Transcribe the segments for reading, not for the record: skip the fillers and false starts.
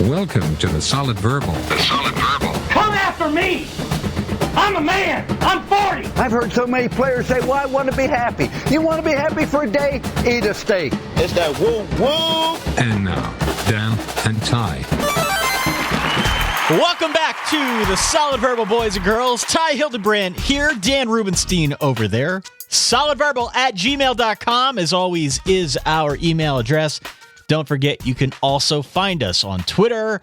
Welcome to the Solid Verbal. The Solid Verbal. Come after me! I'm a man! I'm 40! I've heard so many players say, well, I want to be happy. You want to be happy for a day? Eat a steak. It's that woo-woo! And now, Dan and Ty. Welcome back to the Solid Verbal, boys and girls. Ty Hildebrand here, Dan Rubenstein over there. solidverbal@gmail.com, as always, is our email address. Don't forget, you can also find us on Twitter,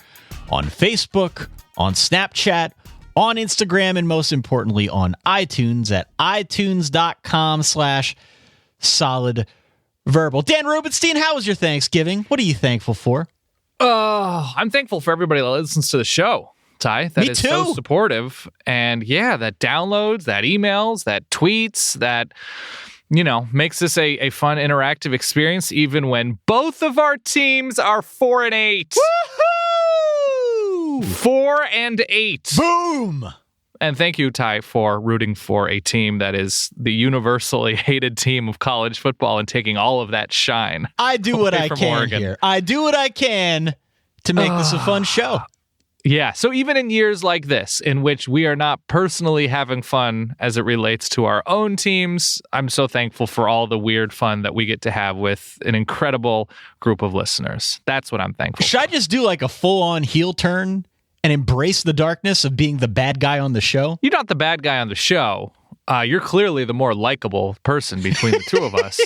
on Facebook, on Snapchat, on Instagram, and most importantly, on iTunes at itunes.com/solidverbal. Dan Rubenstein, how was your Thanksgiving? What are you thankful for? I'm thankful for everybody that listens to the show, Ty. That is so supportive. And yeah, that downloads, that emails, that tweets, that, makes this a fun, interactive experience, even when both of our teams are 4-8. Woohoo! 4-8. Boom! And thank you, Ty, for rooting for a team that is the universally hated team of college football and taking all of that shine. I do what I can Oregon. here. I do what I can to make this a fun show. Yeah, so even in years like this, in which we are not personally having fun as it relates to our own teams, I'm so thankful for all the weird fun that we get to have with an incredible group of listeners. That's what I'm thankful for. Should I just do like a full-on heel turn and embrace the darkness of being the bad guy on the show? You're not the bad guy on the show. You're clearly the more likable person between the two of us.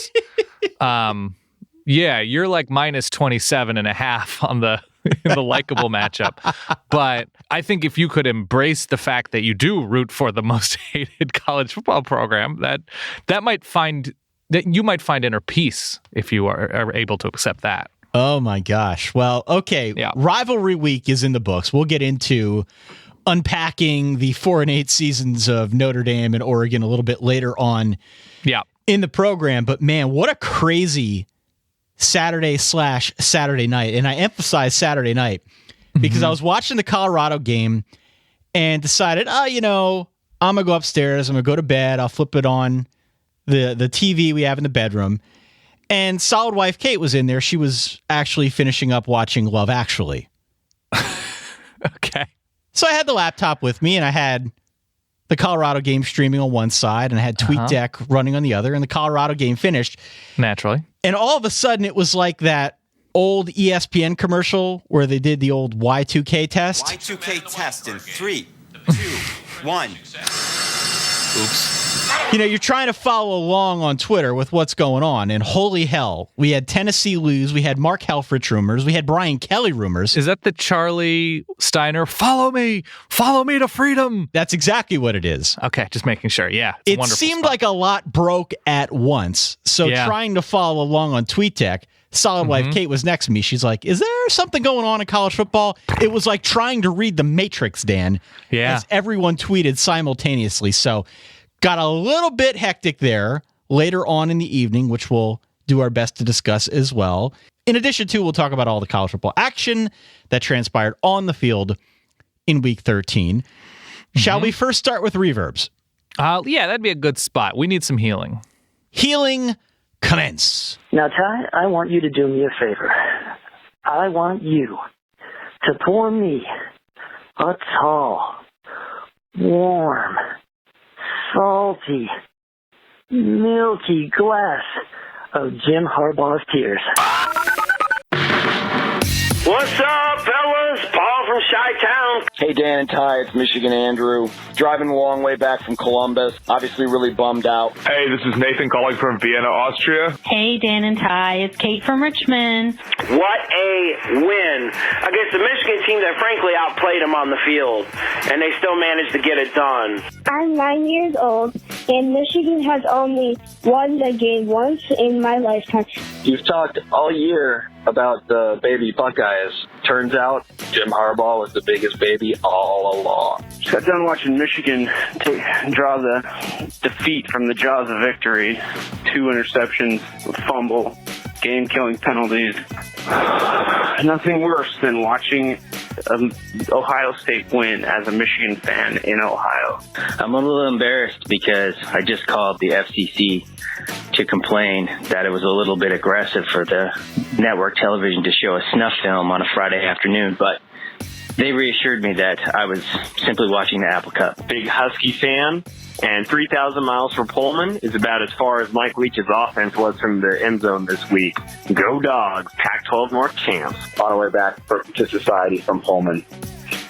Yeah, you're like minus 27.5 on the likable matchup. But I think if you could embrace the fact that you do root for the most hated college football program, that you might find inner peace if you are able to accept that. Oh my gosh. Well, okay. Yeah. Rivalry week is in the books. We'll get into unpacking the 4-8 seasons of Notre Dame and Oregon a little bit later on in the program. But man, what a crazy Saturday night. And I emphasize Saturday night because I was watching the Colorado game and decided, I'm going to go upstairs. I'm going to go to bed. I'll flip it on the TV we have in the bedroom. And Solid Wife Kate was in there. She was actually finishing up watching Love Actually. Okay. So I had the laptop with me, and I had the Colorado game streaming on one side, and I had TweetDeck running on the other, and the Colorado game finished. Naturally. And all of a sudden, it was like that old ESPN commercial where they did the old Y2K test. Y2K test in 3, 2, 1. Oops. You're trying to follow along on Twitter with what's going on, and holy hell, we had Tennessee lose, we had Mark Helfrich rumors, we had Brian Kelly rumors. Is that the Charlie Steiner, follow me to freedom? That's exactly what it is. Okay, just making sure. Yeah. It seemed like a lot broke at once, so trying to follow along on TweetDeck, Solid Wife Kate was next to me. She's like, is there something going on in college football? It was like trying to read the Matrix, Dan, as everyone tweeted simultaneously. So got a little bit hectic there later on in the evening, which we'll do our best to discuss as well. In addition to, we'll talk about all the college football action that transpired on the field in Week 13. Shall we first start with reverbs? Yeah, that'd be a good spot. We need some healing. Healing, commence. Now, Ty, I want you to do me a favor. I want you to pour me a tall, warm, salty, milky glass of Jim Harbaugh's tears. What's up, fellas? Paul from Chi-Town. Hey, Dan and Ty, it's Michigan Andrew. Driving a long way back from Columbus. Obviously really bummed out. Hey, this is Nathan calling from Vienna, Austria. Hey, Dan and Ty, it's Kate from Richmond. What a win against the Michigan team that frankly outplayed them on the field, and they still managed to get it done. I'm 9 years old, and Michigan has only won the game once in my lifetime. You've talked all year about the baby Buckeyes. Turns out Jim Harbaugh was the biggest baby all along. Just got done watching Michigan draw the defeat from the jaws of victory. 2 interceptions, a fumble, game-killing penalties. Nothing worse than watching Ohio State win as a Michigan fan in Ohio. I'm a little embarrassed because I just called the FCC to complain that it was a little bit aggressive for the network television to show a snuff film on a Friday afternoon, but they reassured me that I was simply watching the Apple Cup. Big Husky fan, and 3,000 miles from Pullman is about as far as Mike Leach's offense was from the end zone this week. Go Dogs, Pac-12 North champs. On our way back to society from Pullman.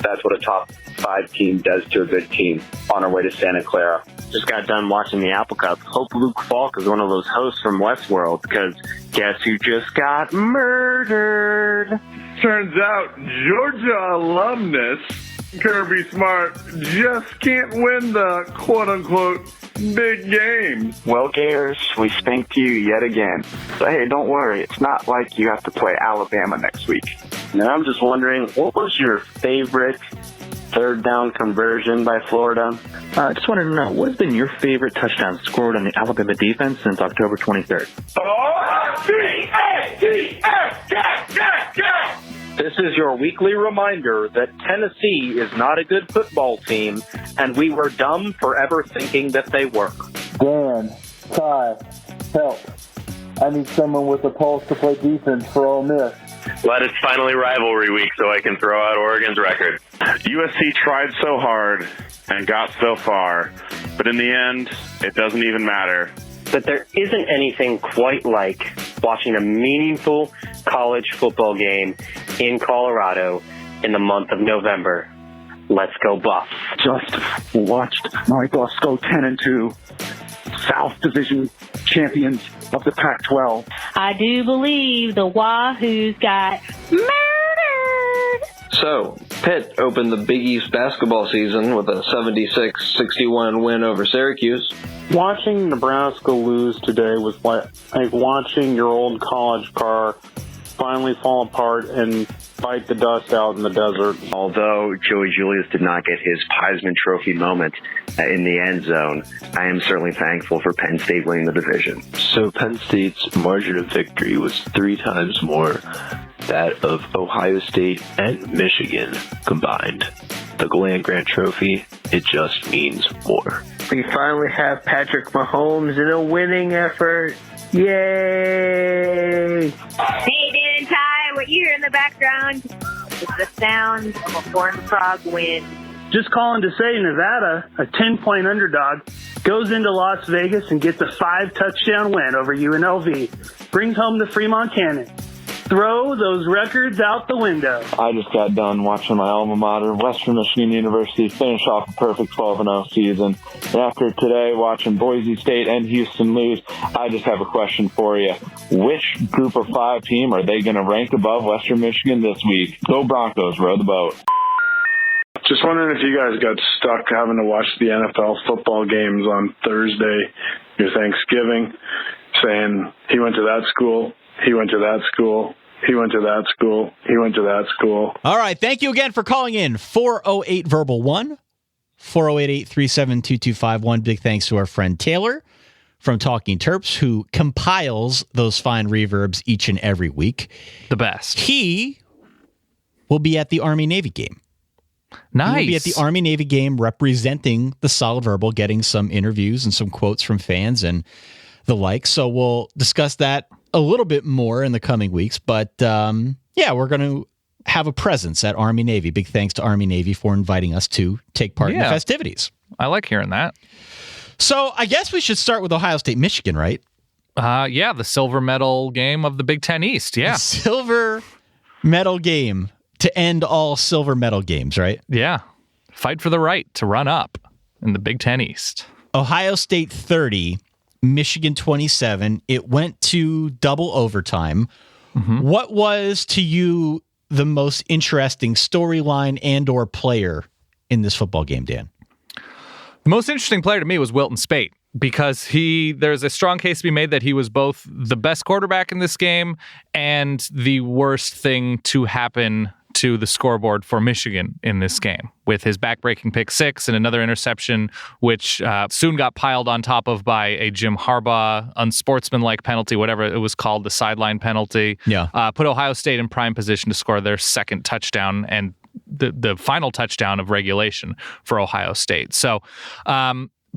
That's what a top 5 team does to a good team on our way to Santa Clara. Just got done watching the Apple Cup. Hope Luke Falk is one of those hosts from Westworld, because guess who just got murdered? Turns out Georgia alumnus Kirby Smart just can't win the quote-unquote big game. Well, Gators, we spanked you yet again. So, hey, don't worry. It's not like you have to play Alabama next week. And I'm just wondering, what was your favorite third down conversion by Florida? I just wanted to know, what's been your favorite touchdown scored on the Alabama defense since October 23rd? This is your weekly reminder that Tennessee is not a good football team, and we were dumb for ever thinking that they were. Dan, Ty, help. I need someone with a pulse to play defense for Ole Miss. Glad it's finally rivalry week so I can throw out Oregon's record. USC tried so hard and got so far, but in the end, it doesn't even matter. But there isn't anything quite like watching a meaningful college football game in Colorado in the month of November. Let's go Buffs. Just watched my Buffs go 10-2, South Division champions of the Pac-12. I do believe the Wahoos got murdered. So, Pitt opened the Big East basketball season with a 76-61 win over Syracuse. Watching Nebraska lose today was like watching your old college car finally fall apart and bite the dust out in the desert. Although Joey Julius did not get his Heisman Trophy moment in the end zone, I am certainly thankful for Penn State winning the division. So Penn State's margin of victory was 3 times more that of Ohio State and Michigan combined. The Land-Grant Trophy, it just means more. We finally have Patrick Mahomes in a winning effort. Yay! Hey, Dan and Ty, what you hear in the background is the sound of a horned frog win. Just calling to say Nevada, a 10-point underdog, goes into Las Vegas and gets a 5-touchdown win over UNLV. Brings home the Fremont Cannon. Throw those records out the window. I just got done watching my alma mater, Western Michigan University, finish off a perfect 12-0 season. And after today, watching Boise State and Houston lose, I just have a question for you. Which group of 5 team are they going to rank above Western Michigan this week? Go Broncos, row the boat. Just wondering if you guys got stuck having to watch the NFL football games on Thursday, your Thanksgiving, saying he went to that school, he went to that school, he went to that school, he went to that school. All right, thank you again for calling in. 408-VERBAL-1, 408-837-2251. Big thanks to our friend Taylor from Talking Terps, who compiles those fine reverbs each and every week. The best. He will be at the Army-Navy game. Nice. He will be at the Army-Navy game representing the Solid Verbal, getting some interviews and some quotes from fans and the like. So we'll discuss that a little bit more in the coming weeks. But yeah, we're going to have a presence at Army-Navy. Big thanks to Army-Navy for inviting us to take part in the festivities. I like hearing that. So I guess we should start with Ohio State-Michigan, right? Yeah, the silver medal game of the Big Ten East. Yeah. The silver medal game to end all silver medal games, right? Yeah. Fight for the right to run up in the Big Ten East. Ohio State 30, Michigan 27. It went to double overtime. Mm-hmm. What was to you the most interesting storyline and or player in this football game, Dan? The most interesting player to me was Wilton Speight, because there's a strong case to be made that he was both the best quarterback in this game and the worst thing to happen to the scoreboard for Michigan in this game, with his backbreaking pick 6 and another interception, which soon got piled on top of by a Jim Harbaugh unsportsmanlike penalty, whatever it was called, the sideline penalty. Yeah. Put Ohio State in prime position to score their second touchdown and the final touchdown of regulation for Ohio State. So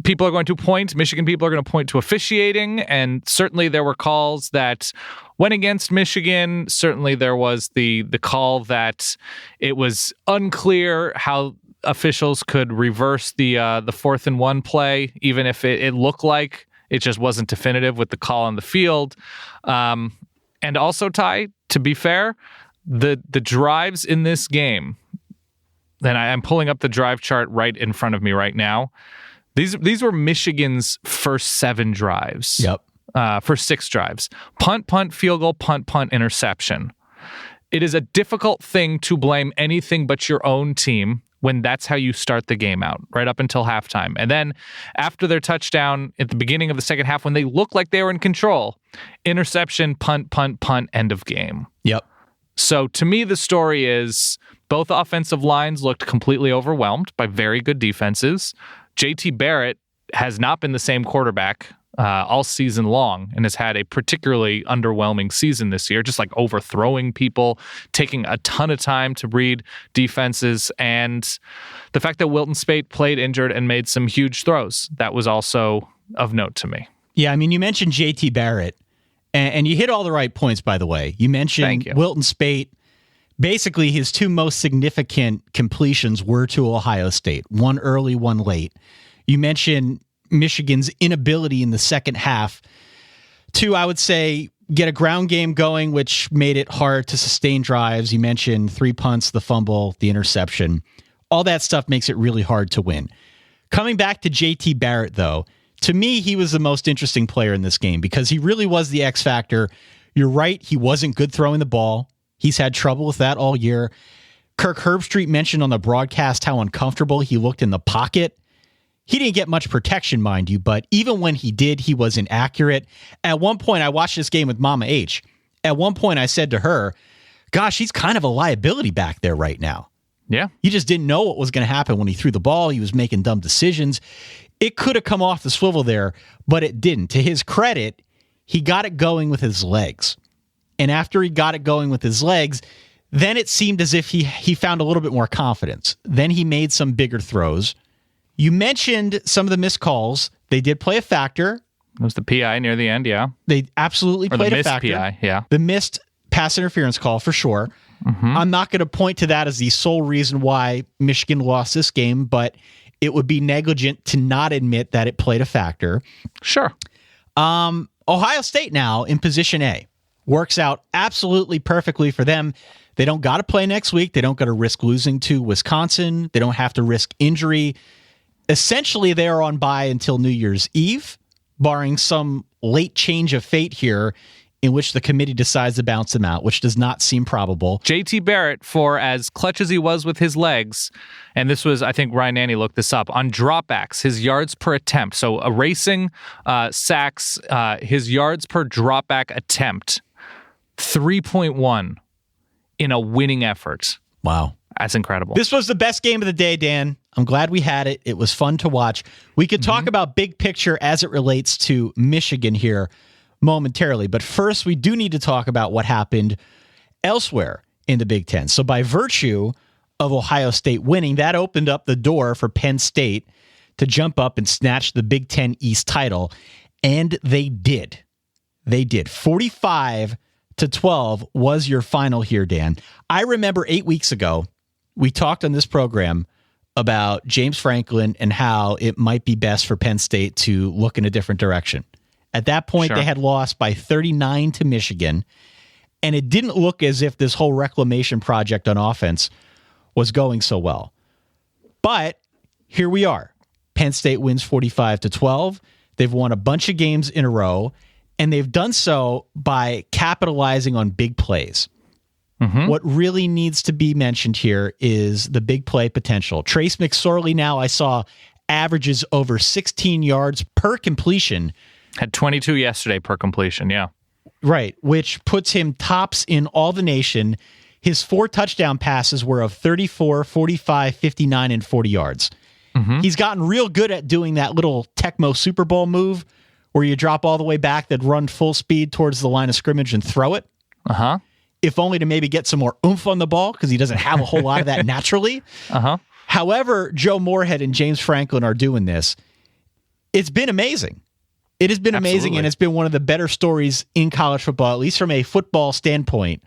people are going to point, Michigan people are going to point to officiating, and certainly there were calls that went against Michigan. Certainly there was the call that it was unclear how officials could reverse the 4th and 1 play, even if it looked like it just wasn't definitive with the call on the field. And also, Ty, to be fair, the drives in this game, and I'm pulling up the drive chart right in front of me right now. These were Michigan's first 7 drives. Yep. First 6 drives. Punt, punt, field goal, punt, punt, interception. It is a difficult thing to blame anything but your own team when that's how you start the game out, right up until halftime. And then after their touchdown at the beginning of the second half, when they looked like they were in control, interception, punt, punt, punt, end of game. Yep. So to me, the story is both offensive lines looked completely overwhelmed by very good defenses. JT Barrett has not been the same quarterback all season long and has had a particularly underwhelming season this year, just like overthrowing people, taking a ton of time to read defenses, and the fact that Wilton Speight played injured and made some huge throws. That was also of note to me. Yeah, I mean, you mentioned JT Barrett, and you hit all the right points, by the way. You mentioned Wilton Speight. Basically, his 2 most significant completions were to Ohio State, one early, one late. You mentioned Michigan's inability in the second half to, I would say, get a ground game going, which made it hard to sustain drives. You mentioned 3 punts, the fumble, the interception. All that stuff makes it really hard to win. Coming back to JT Barrett, though, to me, he was the most interesting player in this game because he really was the X factor. You're right, he wasn't good throwing the ball. He's had trouble with that all year. Kirk Herbstreit mentioned on the broadcast how uncomfortable he looked in the pocket. He didn't get much protection, mind you, but even when he did, he was inaccurate. At one point, I watched this game with Mama H. At one point, I said to her, gosh, he's kind of a liability back there right now. Yeah. You just didn't know what was going to happen when he threw the ball. He was making dumb decisions. It could have come off the swivel there, but it didn't. To his credit, he got it going with his legs. And after he got it going with his legs, then it seemed as if he found a little bit more confidence. Then he made some bigger throws. You mentioned some of the missed calls. They did play a factor. It was the PI near the end, yeah. They absolutely played a factor. The missed PI, yeah. The missed pass interference call, for sure. Mm-hmm. I'm not going to point to that as the sole reason why Michigan lost this game, but it would be negligent to not admit that it played a factor. Sure. Ohio State now in position A. Works out absolutely perfectly for them. They don't got to play next week. They don't got to risk losing to Wisconsin. They don't have to risk injury. Essentially, they are on bye until New Year's Eve, barring some late change of fate here in which the committee decides to bounce them out, which does not seem probable. JT Barrett, for as clutch as he was with his legs, and this was, I think Ryan Nanny looked this up, on dropbacks, his yards per attempt, so erasing sacks, his yards per dropback attempt, 3.1 in a winning effort. Wow. That's incredible. This was the best game of the day, Dan. I'm glad we had it. It was fun to watch. We could talk about big picture as it relates to Michigan here momentarily, but first we do need to talk about what happened elsewhere in the Big Ten. So by virtue of Ohio State winning, that opened up the door for Penn State to jump up and snatch the Big Ten East title, and they did. They did. 45-12 was your final here, Dan. I remember 8 weeks ago, we talked on this program about James Franklin and how it might be best for Penn State to look in a different direction. At that point, They had lost by 39 to Michigan, and it didn't look as if this whole reclamation project on offense was going so well. But here we are. Penn State wins 45-12. They've won a bunch of games in a row, and they've done so by capitalizing on big plays. Mm-hmm. What really needs to be mentioned here is the big play potential. Trace McSorley now, I saw, averages over 16 yards per completion. Had 22 yesterday per completion, yeah. Right, which puts him tops in all the nation. His 4 touchdown passes were of 34, 45, 59, and 40 yards. Mm-hmm. He's gotten real good at doing that little Tecmo Super Bowl move where you drop all the way back, then run full speed towards the line of scrimmage and throw it. Uh-huh. If only to maybe get some more oomph on the ball because he doesn't have a whole lot of that naturally. Uh-huh. However, Joe Moorhead and James Franklin are doing this. It's been amazing. It has been amazing, and it's been one of the better stories in college football, at least from a football standpoint,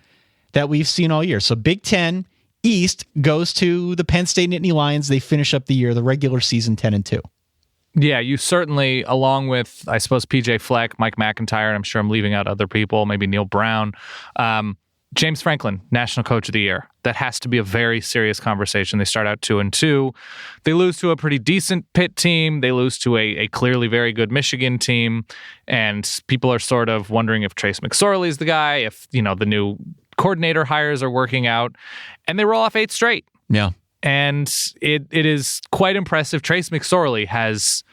that we've seen all year. So Big Ten East goes to the Penn State Nittany Lions. They finish up the year, the regular season, 10-2. Yeah, you certainly, along with, I suppose, PJ Fleck, Mike McIntyre, and I'm sure I'm leaving out other people, maybe Neil Brown, James Franklin, National Coach of the Year. That has to be a very serious conversation. They start out 2-2. They lose to a pretty decent Pitt team. They lose to a clearly very good Michigan team. And people are sort of wondering if Trace McSorley is the guy, if, the new coordinator hires are working out. And they roll off 8 straight. Yeah. And it is quite impressive. Trace McSorley has...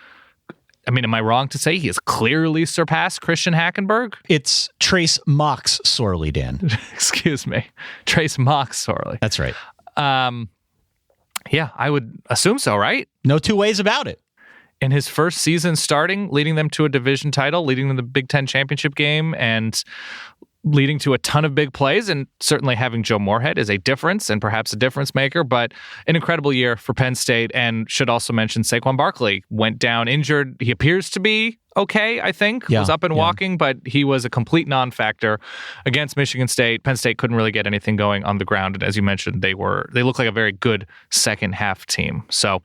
am I wrong to say he has clearly surpassed Christian Hackenberg? It's Trace Mox Sorley, Dan. Excuse me. Trace Mox Sorley. That's right. Yeah, I would assume so, right? No two ways about it. In his first season starting, leading them to a division title, leading them to the Big Ten championship game, and leading to a ton of big plays, and certainly having Joe Moorhead is a difference and perhaps a difference maker, but an incredible year for Penn State. And should also mention Saquon Barkley went down injured. He appears to be okay, I think. Was up and walking, but he was a complete non-factor against Michigan State. Penn State couldn't really get anything going on the ground. And as you mentioned, they look like a very good second half team. So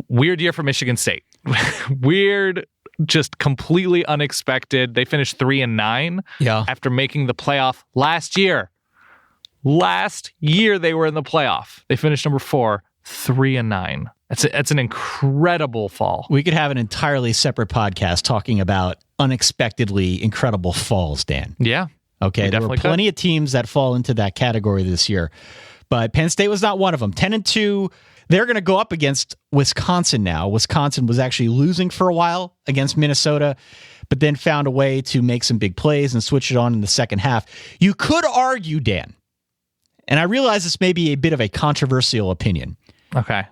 weird year for Michigan State. Weird, just completely unexpected. They finished 3-9 after making the playoff last year. Last year they were in the playoff. They finished number 4, 3-9. That's an incredible fall. We could have an entirely separate podcast talking about unexpectedly incredible falls, Dan. Yeah. Okay. There were plenty of teams that fall into that category this year, but Penn State was not one of them. 10-2. They're going to go up against Wisconsin now. Wisconsin was actually losing for a while against Minnesota, but then found a way to make some big plays and switch it on in the second half. You could argue, Dan, and I realize this may be a bit of a controversial opinion. Okay.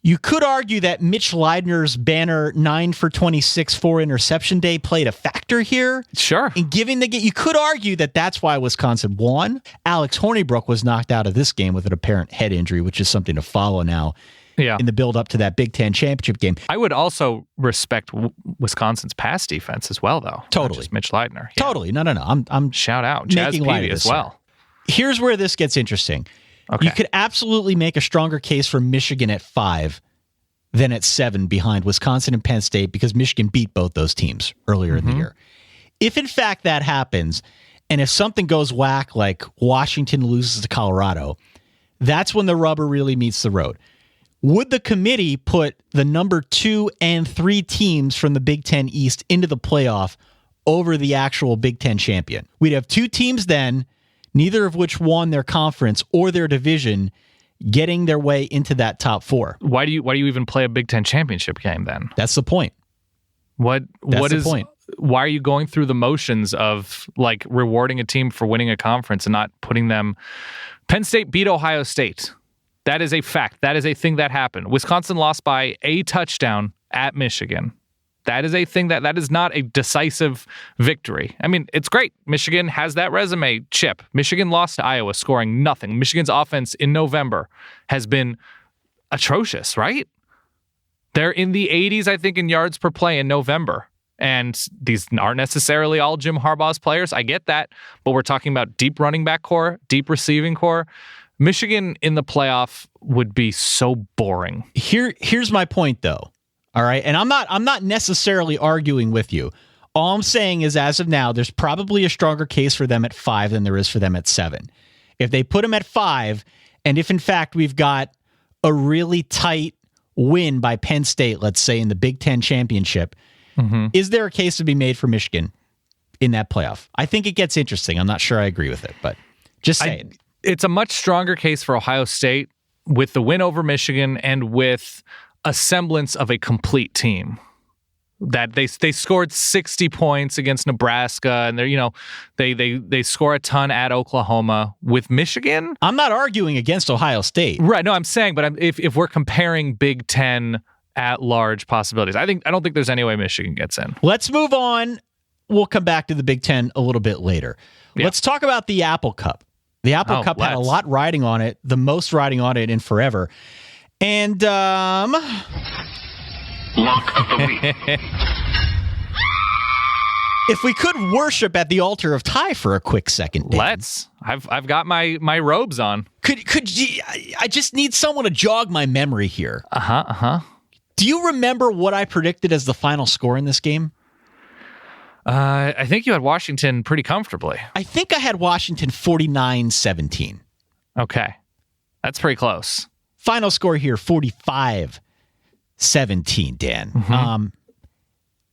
You could argue that Mitch Leidner's banner 9 for 26 4 interception day played a factor here. Sure. In giving the game, you could argue that that's why Wisconsin won. Alex Hornibrook was knocked out of this game with an apparent head injury, which is something to follow now in the build up to that Big Ten championship game. I would also respect Wisconsin's pass defense as well, though. Totally. Not just Mitch Leidner. Yeah. Totally. No. I'm shout out Jazz Peavy as well. Here's where this gets interesting. Okay. You could absolutely make a stronger case for Michigan at 5 than at 7 behind Wisconsin and Penn State because Michigan beat both those teams earlier in the year. If in fact that happens, and if something goes whack like Washington loses to Colorado, that's when the rubber really meets the road. Would the committee put the number 2 and 3 teams from the Big Ten East into the playoff over the actual Big Ten champion? We'd have 2 teams then, neither of which won their conference or their division, getting their way into that top 4. Why do you even play a Big Ten championship game then? That's the point. What is the point? Why are you going through the motions of like rewarding a team for winning a conference and not putting them? Penn State beat Ohio State. That is a fact. That is a thing that happened. Wisconsin lost by a touchdown at Michigan. That is a thing that is not a decisive victory. I mean, it's great. Michigan has that resume chip. Michigan lost to Iowa scoring nothing. Michigan's offense in November has been atrocious, right? They're in the 80s, I think, in yards per play in November. And these aren't necessarily all Jim Harbaugh's players. I get that. But we're talking about deep running back core, deep receiving core. Michigan in the playoff would be so boring. Here's my point, though. All right. And I'm not necessarily arguing with you. All I'm saying is as of now, there's probably a stronger case for them at 5 than there is for them at 7. If they put them at 5, and if in fact we've got a really tight win by Penn State, let's say in the Big Ten championship, is there a case to be made for Michigan in that playoff? I think it gets interesting. I'm not sure I agree with it, but just saying. It's a much stronger case for Ohio State with the win over Michigan and with a semblance of a complete team. That they scored 60 points against Nebraska, and they score a ton at Oklahoma. With Michigan, I'm not arguing against Ohio State, right? No, I'm saying, but if we're comparing Big Ten at large possibilities, I don't think there's any way Michigan gets in. Let's move on. We'll come back to the Big Ten a little bit later. Yeah. Let's talk about the Apple Cup. The Apple Cup had a lot riding on it, the most riding on it in forever. And Lock of the week. If we could worship at the altar of Ty for a quick second, Dan. Let's. I've got my robes on. Could you, I just need someone to jog my memory here. Uh-huh. Do you remember what I predicted as the final score in this game? I think you had Washington pretty comfortably. I think I had Washington 49-17. Okay. That's pretty close. Final score here, 45-17, Dan. Mm-hmm.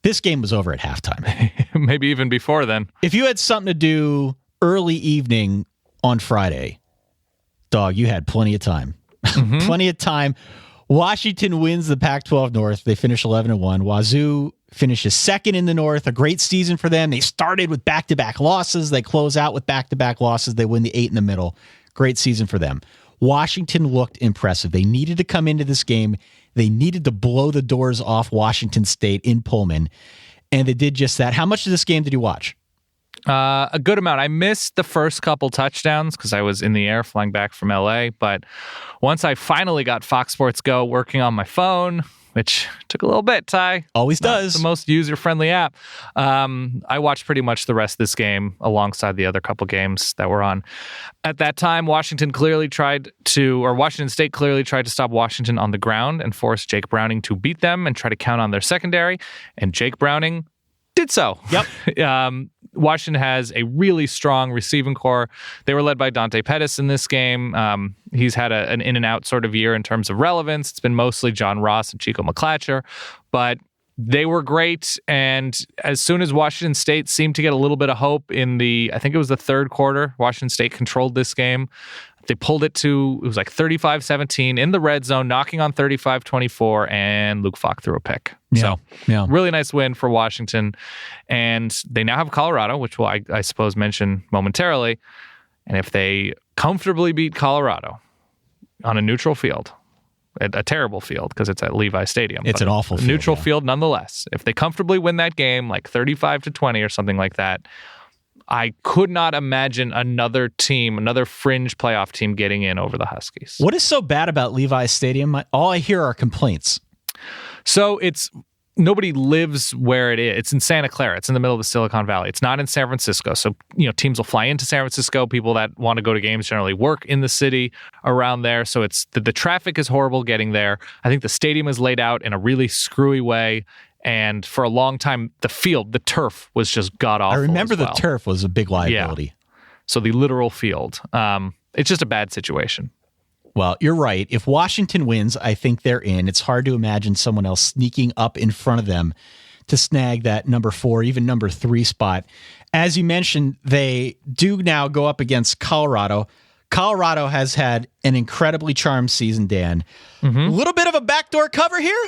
This game was over at halftime. Maybe even before then. If you had something to do early evening on Friday, dog, you had plenty of time. Mm-hmm. Plenty of time. Washington wins the Pac-12 North. They finish 11-1. Wazoo finishes second in the North. A great season for them. They started with back-to-back losses. They close out with back-to-back losses. They win the 8 in the middle. Great season for them. Washington looked impressive. They needed to come into this game. They needed to blow the doors off Washington State in Pullman, and they did just that. How much of this game did you watch? A good amount. I missed the first couple touchdowns because I was in the air flying back from LA, but once I finally got Fox Sports Go working on my phone, which took a little bit, Ty. Always does. The most user-friendly app. I watched pretty much the rest of this game alongside the other couple games that were on. At that time, Washington State clearly tried to stop Washington on the ground and force Jake Browning to beat them and try to count on their secondary, and Jake Browning did so. Yep. Washington has a really strong receiving core. They were led by Dante Pettis in this game. He's had an in-and-out sort of year in terms of relevance. It's been mostly John Ross and Chico McClatcher, but they were great. And as soon as Washington State seemed to get a little bit of hope I think it was the third quarter, Washington State controlled this game. They pulled it was like 35-17 in the red zone, knocking on 35-24, and Luke Falk threw a pick. Yeah, so, really nice win for Washington. And they now have Colorado, which we'll, I suppose, mention momentarily. And if they comfortably beat Colorado on a neutral field, a terrible field because it's at Levi Stadium. It's an awful field. Neutral field nonetheless. If they comfortably win that game, like 35-20 or something like that, I could not imagine another fringe playoff team getting in over the Huskies. What is so bad about Levi Stadium? All I hear are complaints. So nobody lives where it is. It's in Santa Clara. It's in the middle of the Silicon Valley. It's not in San Francisco. So, teams will fly into San Francisco. People that want to go to games generally work in the city around there. So the traffic is horrible getting there. I think the stadium is laid out in a really screwy way. And for a long time, the turf was just god-awful. I remember the turf was a big liability. Yeah. So the literal field. It's just a bad situation. Well, you're right. If Washington wins, I think they're in. It's hard to imagine someone else sneaking up in front of them to snag that number 4, even number 3 spot. As you mentioned, they do now go up against Colorado. Colorado has had an incredibly charmed season, Dan. Mm-hmm. A little bit of a backdoor cover here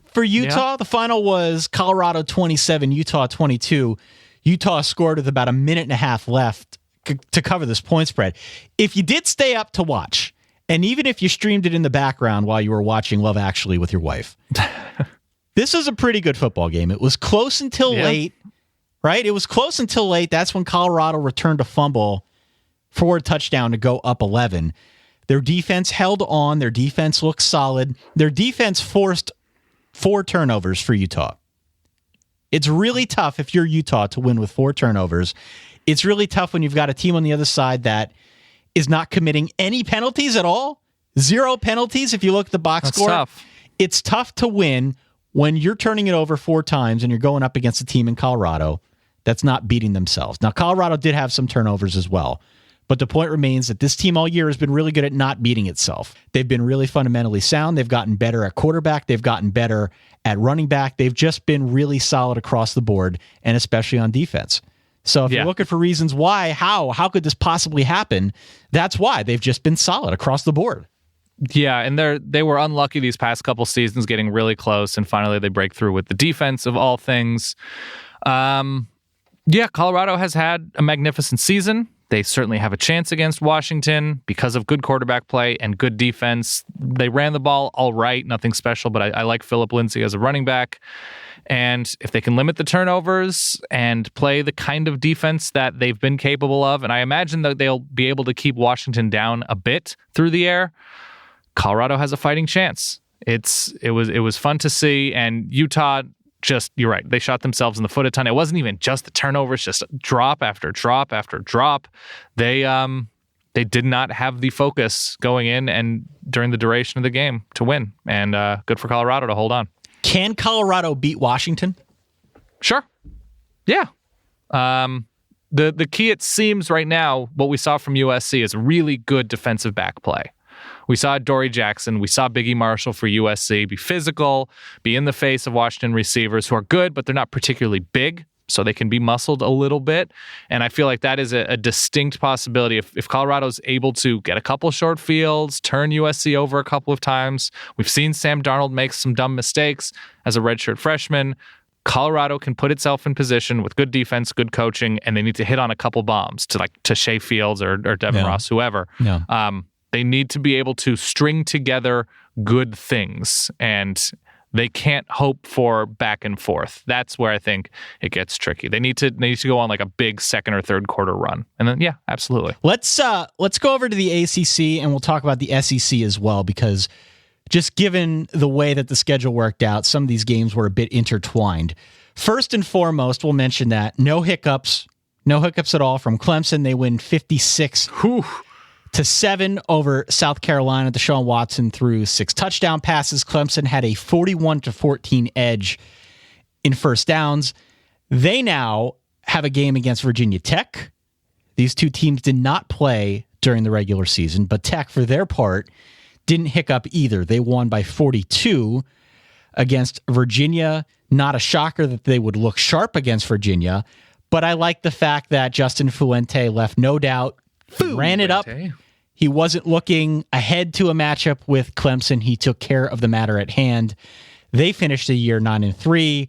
for Utah. Yeah. The final was Colorado 27, Utah 22. Utah scored with about a minute and a half left to cover this point spread. If you did stay up to watch, and even if you streamed it in the background while you were watching Love Actually with your wife, this is a pretty good football game. It was close until late, right? It was close until late. That's when Colorado returned a fumble for a touchdown to go up 11. Their defense held on. Their defense looked solid. Their defense forced 4 turnovers for Utah. It's really tough if you're Utah to win with 4 turnovers. It's really tough when you've got a team on the other side that is not committing any penalties at all. 0 penalties if you look at the box score. Tough. It's tough to win when you're turning it over 4 times and you're going up against a team in Colorado that's not beating themselves. Now, Colorado did have some turnovers as well. But the point remains that this team all year has been really good at not beating itself. They've been really fundamentally sound. They've gotten better at quarterback. They've gotten better at running back. They've just been really solid across the board, and especially on defense. So if you're looking for reasons why, how could this possibly happen? That's why. They've just been solid across the board. Yeah, and they were unlucky these past couple seasons getting really close, and finally they break through with the defense of all things. Colorado has had a magnificent season. They certainly have a chance against Washington because of good quarterback play and good defense. They ran the ball all right, nothing special, but I like Phillip Lindsay as a running back. And if they can limit the turnovers and play the kind of defense that they've been capable of, and I imagine that they'll be able to keep Washington down a bit through the air, Colorado has a fighting chance. It was fun to see, and Utah you're right. They shot themselves in the foot a ton. It wasn't even just the turnovers, just drop after drop after drop. They did not have the focus going in and during the duration of the game to win. And good for Colorado to hold on. Can Colorado beat Washington? Sure. Yeah. The key, it seems right now, what we saw from USC is really good defensive back play. We saw Dory Jackson. We saw Biggie Marshall for USC be physical, be in the face of Washington receivers who are good, but they're not particularly big, so they can be muscled a little bit. And I feel like that is a distinct possibility. If Colorado's able to get a couple short fields, turn USC over a couple of times, we've seen Sam Darnold make some dumb mistakes as a redshirt freshman. Colorado can put itself in position with good defense, good coaching, and they need to hit on a couple bombs to Shea Fields or Devin Ross, whoever. Yeah. They need to be able to string together good things, and they can't hope for back and forth. That's where I think it gets tricky. They need to go on like a big second or third quarter run, and then absolutely. Let's go over to the ACC, and we'll talk about the SEC as well, because just given the way that the schedule worked out, some of these games were a bit intertwined. First and foremost, we'll mention that no hiccups at all from Clemson. They win 56-7 over South Carolina. Deshaun Watson threw 6 touchdown passes. Clemson had a 41-14 edge in first downs. They now have a game against Virginia Tech. These two teams did not play during the regular season, but Tech, for their part, didn't hiccup either. They won by 42 against Virginia. Not a shocker that they would look sharp against Virginia, but I like the fact that Justin Fuente left no doubt. He ran it up. He wasn't looking ahead to a matchup with Clemson. He took care of the matter at hand. They finished the year 9-3,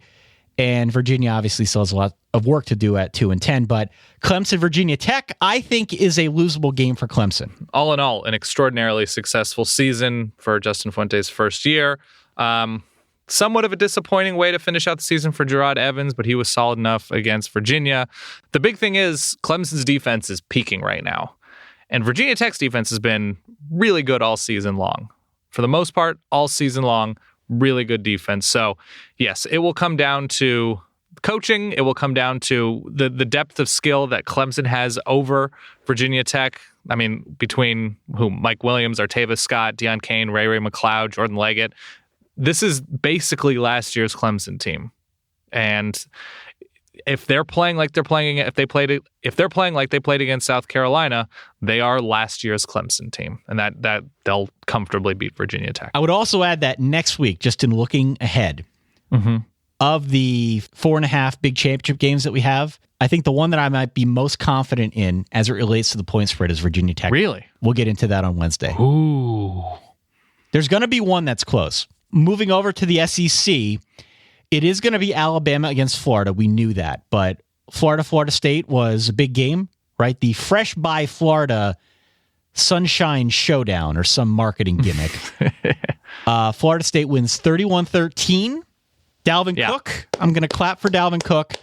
and Virginia obviously still has a lot of work to do at 2-10. But Clemson, Virginia Tech, I think, is a losable game for Clemson. All in all, an extraordinarily successful season for Justin Fuente's first year. Somewhat of a disappointing way to finish out the season for Gerard Evans, but he was solid enough against Virginia. The big thing is Clemson's defense is peaking right now. And Virginia Tech's defense has been really good all season long. For the most part, all season long, really good defense. So, yes, it will come down to coaching. It will come down to the depth of skill that Clemson has over Virginia Tech. I mean, between Mike Williams, Artavis Scott, Deion Kane, Ray McLeod, Jordan Leggett. This is basically last year's Clemson team. And if they're playing like they're playing, if they're playing like they played against South Carolina, they are last year's Clemson team, and that they'll comfortably beat Virginia Tech. I would also add that next week, just in looking ahead of the 4.5 big championship games that we have, I think the one that I might be most confident in as it relates to the point spread is Virginia Tech. Really? We'll get into that on Wednesday. Ooh. There's going to be one that's close. Moving over to the SEC, it is going to be Alabama against Florida. We knew that, but Florida State was a big game, right? The Fresh by Florida Sunshine Showdown or some marketing gimmick. Florida State wins 31-13. Dalvin Cook, I'm going to clap for Dalvin Cook.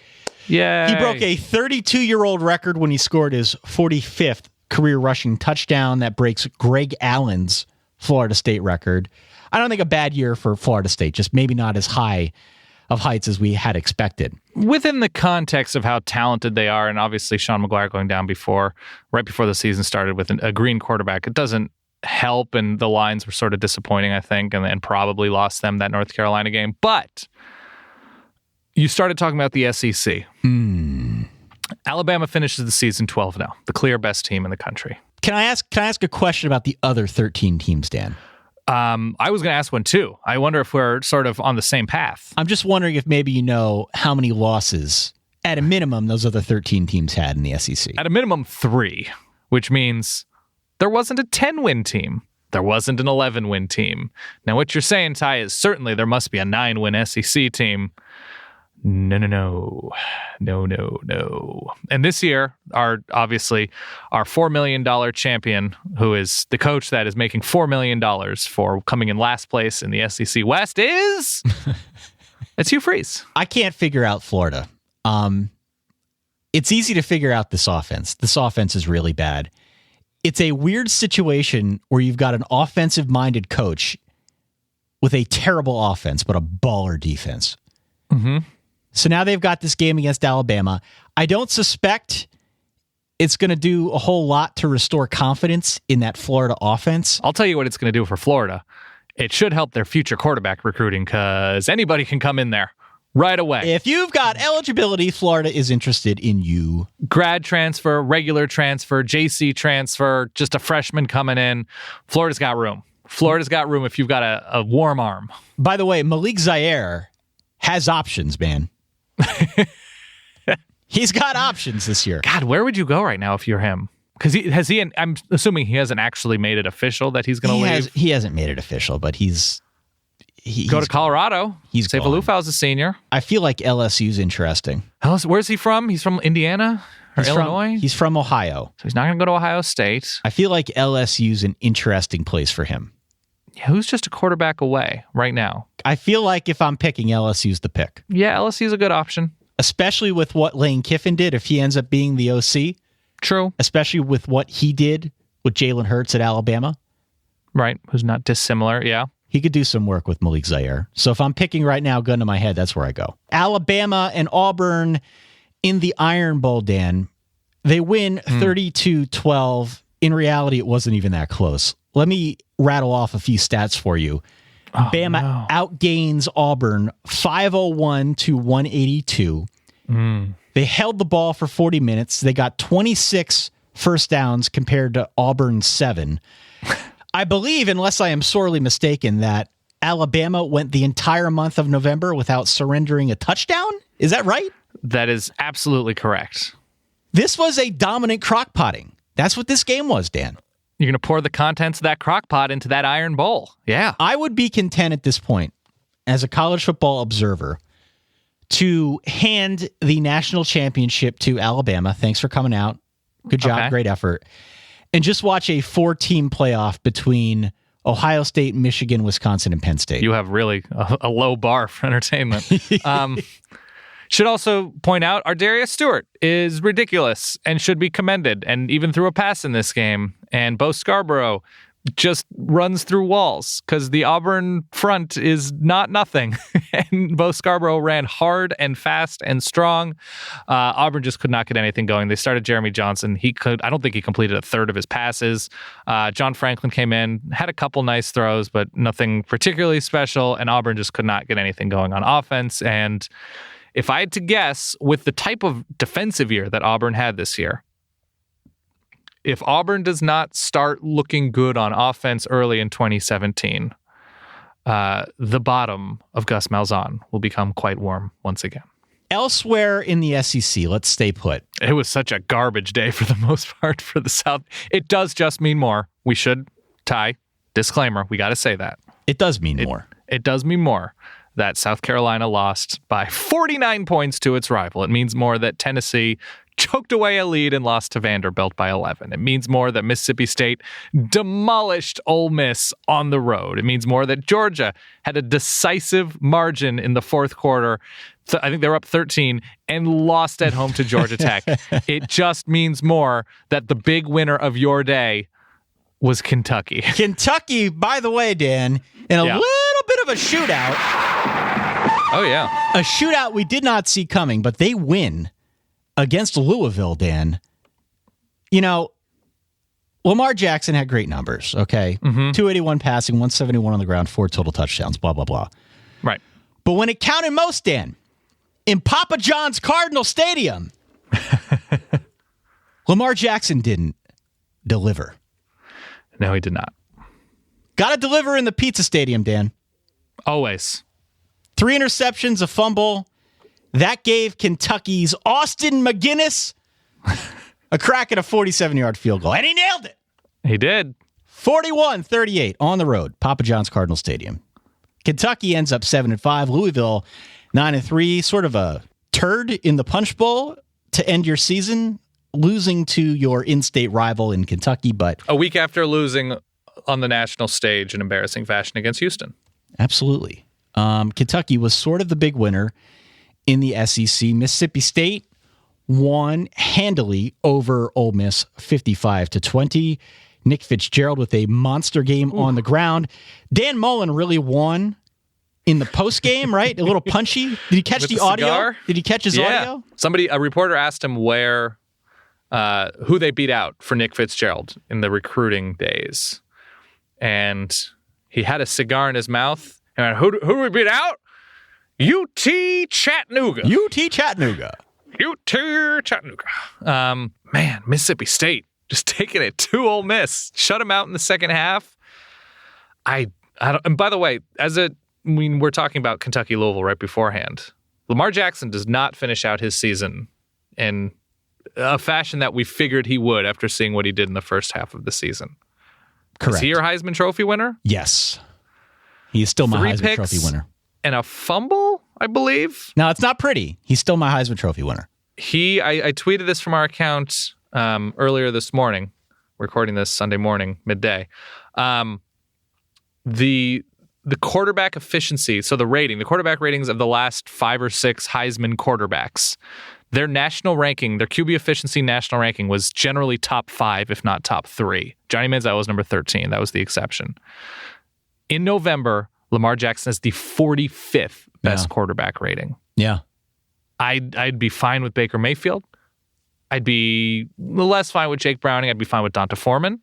Yeah, he broke a 32-year-old record when he scored his 45th career rushing touchdown. That breaks Greg Allen's Florida State record. I don't think a bad year for Florida State, just maybe not as high of heights as we had expected. Within the context of how talented they are, and obviously Sean McGuire going down right before the season started with a green quarterback, it doesn't help, and the lines were sort of disappointing, I think, and probably lost them that North Carolina game. But you started talking about the SEC. Alabama finishes the season 12-0, the clear best team in the country. Can I ask a question about the other 13 teams, Dan? I was going to ask one too. I wonder if we're sort of on the same path. I'm just wondering if maybe you know how many losses, at a minimum, those other 13 teams had in the SEC. At a minimum, 3, which means there wasn't a 10-win team. There wasn't an 11-win team. Now, what you're saying, Ty, is certainly there must be a 9-win SEC team. No. And this year, our $4 million champion, who is the coach that is making $4 million for coming in last place in the SEC West, is it's Hugh Freeze. I can't figure out Florida. It's easy to figure out this offense. This offense is really bad. It's a weird situation where you've got an offensive-minded coach with a terrible offense, but a baller defense. Mm-hmm. So now they've got this game against Alabama. I don't suspect it's going to do a whole lot to restore confidence in that Florida offense. I'll tell you what it's going to do for Florida. It should help their future quarterback recruiting because anybody can come in there right away. If you've got eligibility, Florida is interested in you. Grad transfer, regular transfer, JC transfer, just a freshman coming in. Florida's got room. Florida's got room if you've got a warm arm. By the way, Malik Zaire has options, man. He's got options this year. God, where would you go right now if you're him? Because I'm assuming he hasn't actually made it official that he's going to leave. He hasn't made it official, but he's go to Colorado. He's Save Alufau's a senior. I feel like LSU's interesting. Where's he from? He's from Indiana or Illinois? He's from Ohio. So he's not going to go to Ohio State. I feel like LSU's an interesting place for him. Yeah, who's just a quarterback away right now? I feel like if I'm picking, LSU's the pick. Yeah, LSU's a good option. Especially with what Lane Kiffin did if he ends up being the OC. True. Especially with what he did with Jalen Hurts at Alabama. Right, who's not dissimilar, yeah. He could do some work with Malik Zaire. So if I'm picking right now, gun to my head, that's where I go. Alabama and Auburn in the Iron Bowl, Dan. They win 32-12. In reality, it wasn't even that close. Let me rattle off a few stats for you. Bama outgains Auburn 501 to 182. They held the ball for 40 minutes. They got 26 first downs compared to Auburn's 7. I believe, unless I am sorely mistaken, that Alabama went the entire month of November without surrendering a touchdown. Is that right? That is absolutely correct. This was a dominant crockpotting. That's what this game was, Dan. You're going to pour the contents of that crock pot into that iron bowl. Yeah. I would be content at this point, as a college football observer, to hand the national championship to Alabama. Thanks for coming out. Good job. Okay. Great effort. And just watch a 4-team playoff between Ohio State, Michigan, Wisconsin, and Penn State. You have really a low bar for entertainment. Should also point out, Ardarius Stewart is ridiculous and should be commended, and even threw a pass in this game. And Bo Scarborough just runs through walls because the Auburn front is not nothing. And Bo Scarborough ran hard and fast and strong. Auburn just could not get anything going. They started Jeremy Johnson. I don't think he completed a third of his passes. John Franklin came in, had a couple nice throws, but nothing particularly special. And Auburn just could not get anything going on offense. And if I had to guess, with the type of defensive year that Auburn had this year, if Auburn does not start looking good on offense early in 2017, the bottom of Gus Malzahn will become quite warm once again. Elsewhere in the SEC, let's stay put. It was such a garbage day for the most part for the South. It does just mean more. We should, Ty, disclaimer, we got to say that. It does mean more. It does mean more that South Carolina lost by 49 points to its rival. It means more that Tennessee choked away a lead and lost to Vanderbilt by 11. It means more that Mississippi State demolished Ole Miss on the road. It means more that Georgia had a decisive margin in the fourth quarter. I think they were up 13 and lost at home to Georgia Tech. It just means more that the big winner of your day was Kentucky. Kentucky, by the way, Dan, in a little bit of a shootout. Oh, yeah. A shootout we did not see coming, but they win against Louisville, Dan. You know, Lamar Jackson had great numbers, okay? 281 passing, 171 on the ground, 4 total touchdowns, blah, blah, blah. Right. But when it counted most, Dan, in Papa John's Cardinal Stadium, Lamar Jackson didn't deliver. No, he did not. Got to deliver in the Pizza Stadium, Dan. Always. 3 interceptions, a fumble. That gave Kentucky's Austin McGinnis a crack at a 47-yard field goal. And he nailed it. He did. 41-38 on the road, Papa John's Cardinal Stadium. Kentucky ends up 7-5. Louisville 9-3. Sort of a turd in the Punch Bowl to end your season, losing to your in-state rival in Kentucky. But a week after losing on the national stage in embarrassing fashion against Houston. Absolutely. Kentucky was sort of the big winner in the SEC. Mississippi State won handily over Ole Miss 55-20. Nick Fitzgerald with a monster game on the ground. Dan Mullen really won in the post game, right? A little punchy. Did you catch the audio? Cigar? Did you catch his audio? A reporter asked him who they beat out for Nick Fitzgerald in the recruiting days. And he had a cigar in his mouth. And who do we beat out? UT Chattanooga. Man, Mississippi State just taking it to Ole Miss. Shut him out in the second half. I don't, and by the way, we're talking about Kentucky Louisville right beforehand. Lamar Jackson does not finish out his season in a fashion that we figured he would after seeing what he did in the first half of the season. Correct. Is he your Heisman Trophy winner? Yes. He is still my 3 Heisman picks Trophy winner. And a fumble, I believe. Now, it's not pretty. He's still my Heisman Trophy winner. I tweeted this from our account earlier this morning, recording this Sunday morning, midday. The quarterback efficiency, so the quarterback ratings of the last 5 or 6 Heisman quarterbacks, their national ranking, their QB efficiency national ranking was generally top 5, if not top 3. Johnny Manziel was number 13. That was the exception. In November, Lamar Jackson is the 45th best quarterback rating. Yeah. I'd be fine with Baker Mayfield. I'd be less fine with Jake Browning. I'd be fine with Donta Foreman.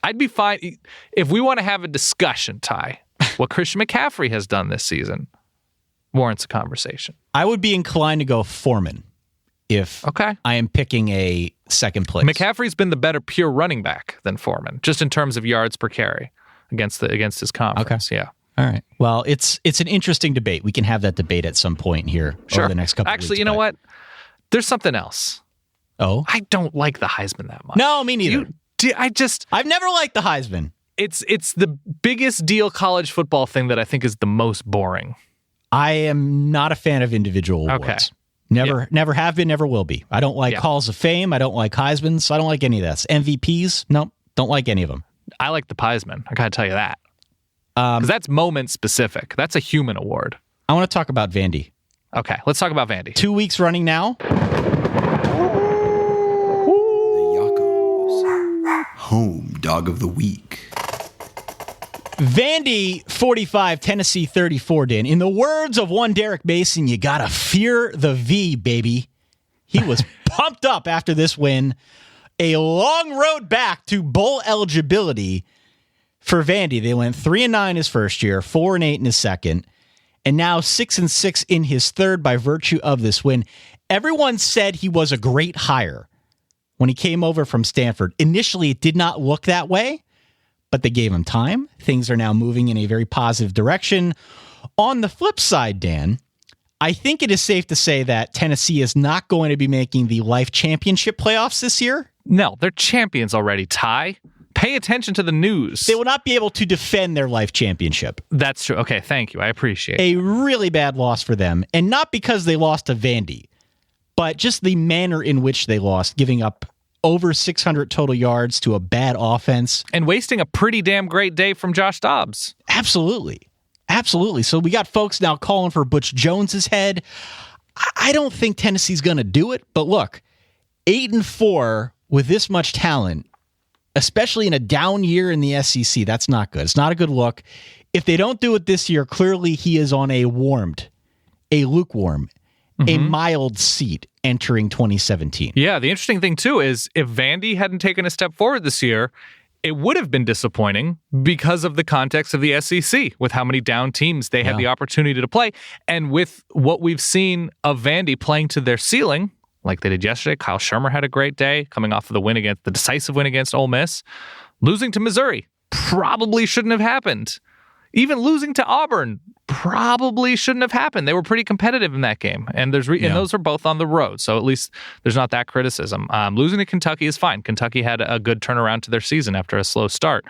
I'd be fine if we want to have a discussion, Ty. What Christian McCaffrey has done this season warrants a conversation. I would be inclined to go Foreman if I am picking a second place. McCaffrey's been the better pure running back than Foreman, just in terms of yards per carry against his conference. Yeah. All right. Well, it's an interesting debate. We can have that debate at some point here over the next couple of weeks. Actually, you know what? There's something else. Oh? I don't like the Heisman that much. No, me neither. I've never liked the Heisman. It's the biggest deal college football thing that I think is the most boring. I am not a fan of individual awards. Never have been, never will be. I don't like Halls of Fame. I don't like Heismans. I don't like any of that. MVPs, nope, don't like any of them. I like the Heisman. I gotta tell you that. Because that's moment specific. That's a human award. I want to talk about Vandy. Okay, let's talk about Vandy. 2 weeks running now. Home Dog of the Week. Vandy 45, Tennessee 34, Dan. In the words of one Derek Mason, you gotta fear the V, baby. He was pumped up after this win. A long road back to bowl eligibility for Vandy. They went 3-9 his first year, 4-8 in his second, and now 6-6 in his third by virtue of this win. Everyone said he was a great hire when he came over from Stanford. Initially, it did not look that way, but they gave him time. Things are now moving in a very positive direction. On the flip side, Dan, I think it is safe to say that Tennessee is not going to be making the Life Championship playoffs this year. No, they're champions already, Ty. Pay attention to the news. They will not be able to defend their Life Championship. That's true. Okay, thank you. I appreciate it. A really bad loss for them, and not because they lost to Vandy, but just the manner in which they lost, giving up over 600 total yards to a bad offense. And wasting a pretty damn great day from Josh Dobbs. Absolutely. Absolutely. So we got folks now calling for Butch Jones's head. I don't think Tennessee's going to do it, but look, 8-4 with this much talent, especially in a down year in the SEC, that's not good. It's not a good look. If they don't do it this year, clearly he is on a lukewarm, a mild seat entering 2017. Yeah, the interesting thing, too, is if Vandy hadn't taken a step forward this year, it would have been disappointing because of the context of the SEC, with how many down teams they had the opportunity to play. And with what we've seen of Vandy playing to their ceiling, like they did yesterday, Kyle Shermer had a great day coming off of the decisive win against Ole Miss. Losing to Missouri probably shouldn't have happened. Even losing to Auburn probably shouldn't have happened. They were pretty competitive in that game, and and those are both on the road, so at least there's not that criticism. Losing to Kentucky is fine. Kentucky had a good turnaround to their season after a slow start.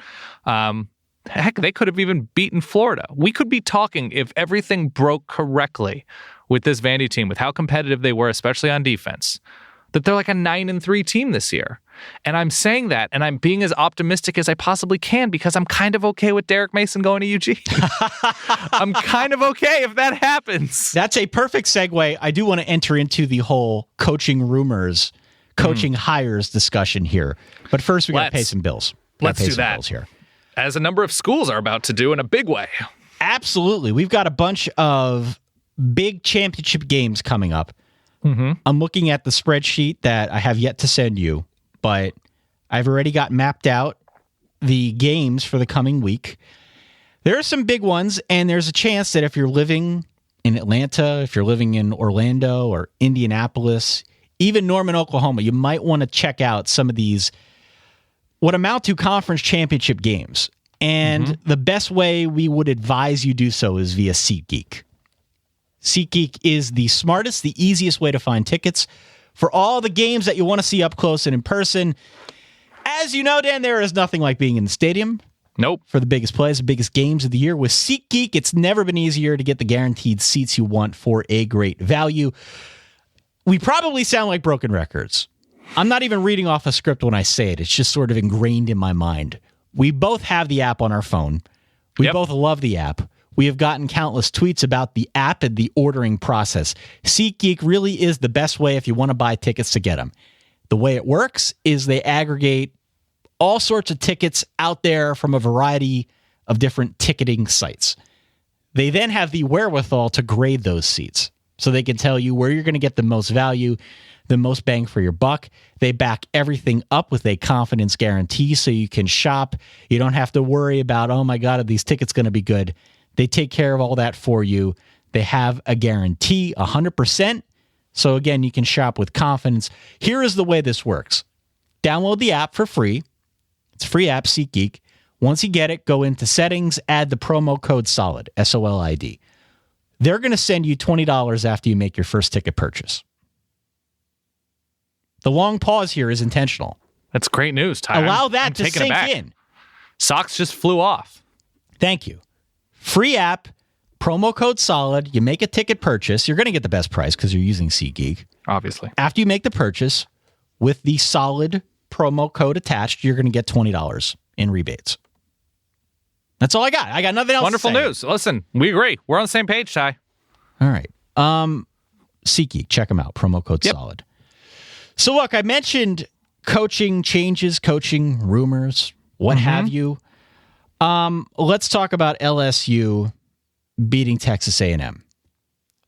Heck, they could have even beaten Florida. We could be talking, if everything broke correctly with this Vandy team, with how competitive they were, especially on defense, that they're like a 9-3 team this year. And I'm saying that, and I'm being as optimistic as I possibly can because I'm kind of okay with Derek Mason going to UG. I'm kind of okay if that happens. That's a perfect segue. I do want to enter into the whole coaching rumors, coaching hires discussion here. But first, we got to pay some bills. Let's do that here. As a number of schools are about to do in a big way. Absolutely. We've got a bunch of big championship games coming up. Mm-hmm. I'm looking at the spreadsheet that I have yet to send you, but I've already got mapped out the games for the coming week. There are some big ones, and there's a chance that if you're living in Atlanta, if you're living in Orlando or Indianapolis, even Norman, Oklahoma, you might want to check out some of these what amount to conference championship games. And the best way we would advise you do so is via SeatGeek. SeatGeek is the smartest, the easiest way to find tickets for all the games that you want to see up close and in person. As you know, Dan, there is nothing like being in the stadium. Nope. For the biggest plays, the biggest games of the year. With SeatGeek, it's never been easier to get the guaranteed seats you want for a great value. We probably sound like broken records. I'm not even reading off a script when I say it. It's just sort of ingrained in my mind. We both have the app on our phone. We both love the app. We have gotten countless tweets about the app and the ordering process. SeatGeek really is the best way if you want to buy tickets to get them. The way it works is they aggregate all sorts of tickets out there from a variety of different ticketing sites. They then have the wherewithal to grade those seats so they can tell you where you're going to get the most value, the most bang for your buck. They back everything up with a confidence guarantee so you can shop. You don't have to worry about, oh my God, are these tickets going to be good? They take care of all that for you. They have a guarantee, 100%. So again, you can shop with confidence. Here is the way this works. Download the app for free. It's a free app, SeatGeek. Once you get it, go into settings, add the promo code SOLID, SOLID. They're going to send you $20 after you make your first ticket purchase. The long pause here is intentional. That's great news, Ty. Allow that to sink in. Socks just flew off. Thank you. Free app, promo code SOLID. You make a ticket purchase. You're going to get the best price because you're using SeatGeek. Obviously. After you make the purchase, with the SOLID promo code attached, you're going to get $20 in rebates. That's all I got. I got nothing else. Wonderful news. Listen, we agree. We're on the same page, Ty. All right. SeatGeek, check them out. Promo code SOLID. So look, I mentioned coaching changes, coaching rumors, what have you. Let's talk about LSU beating Texas A&M.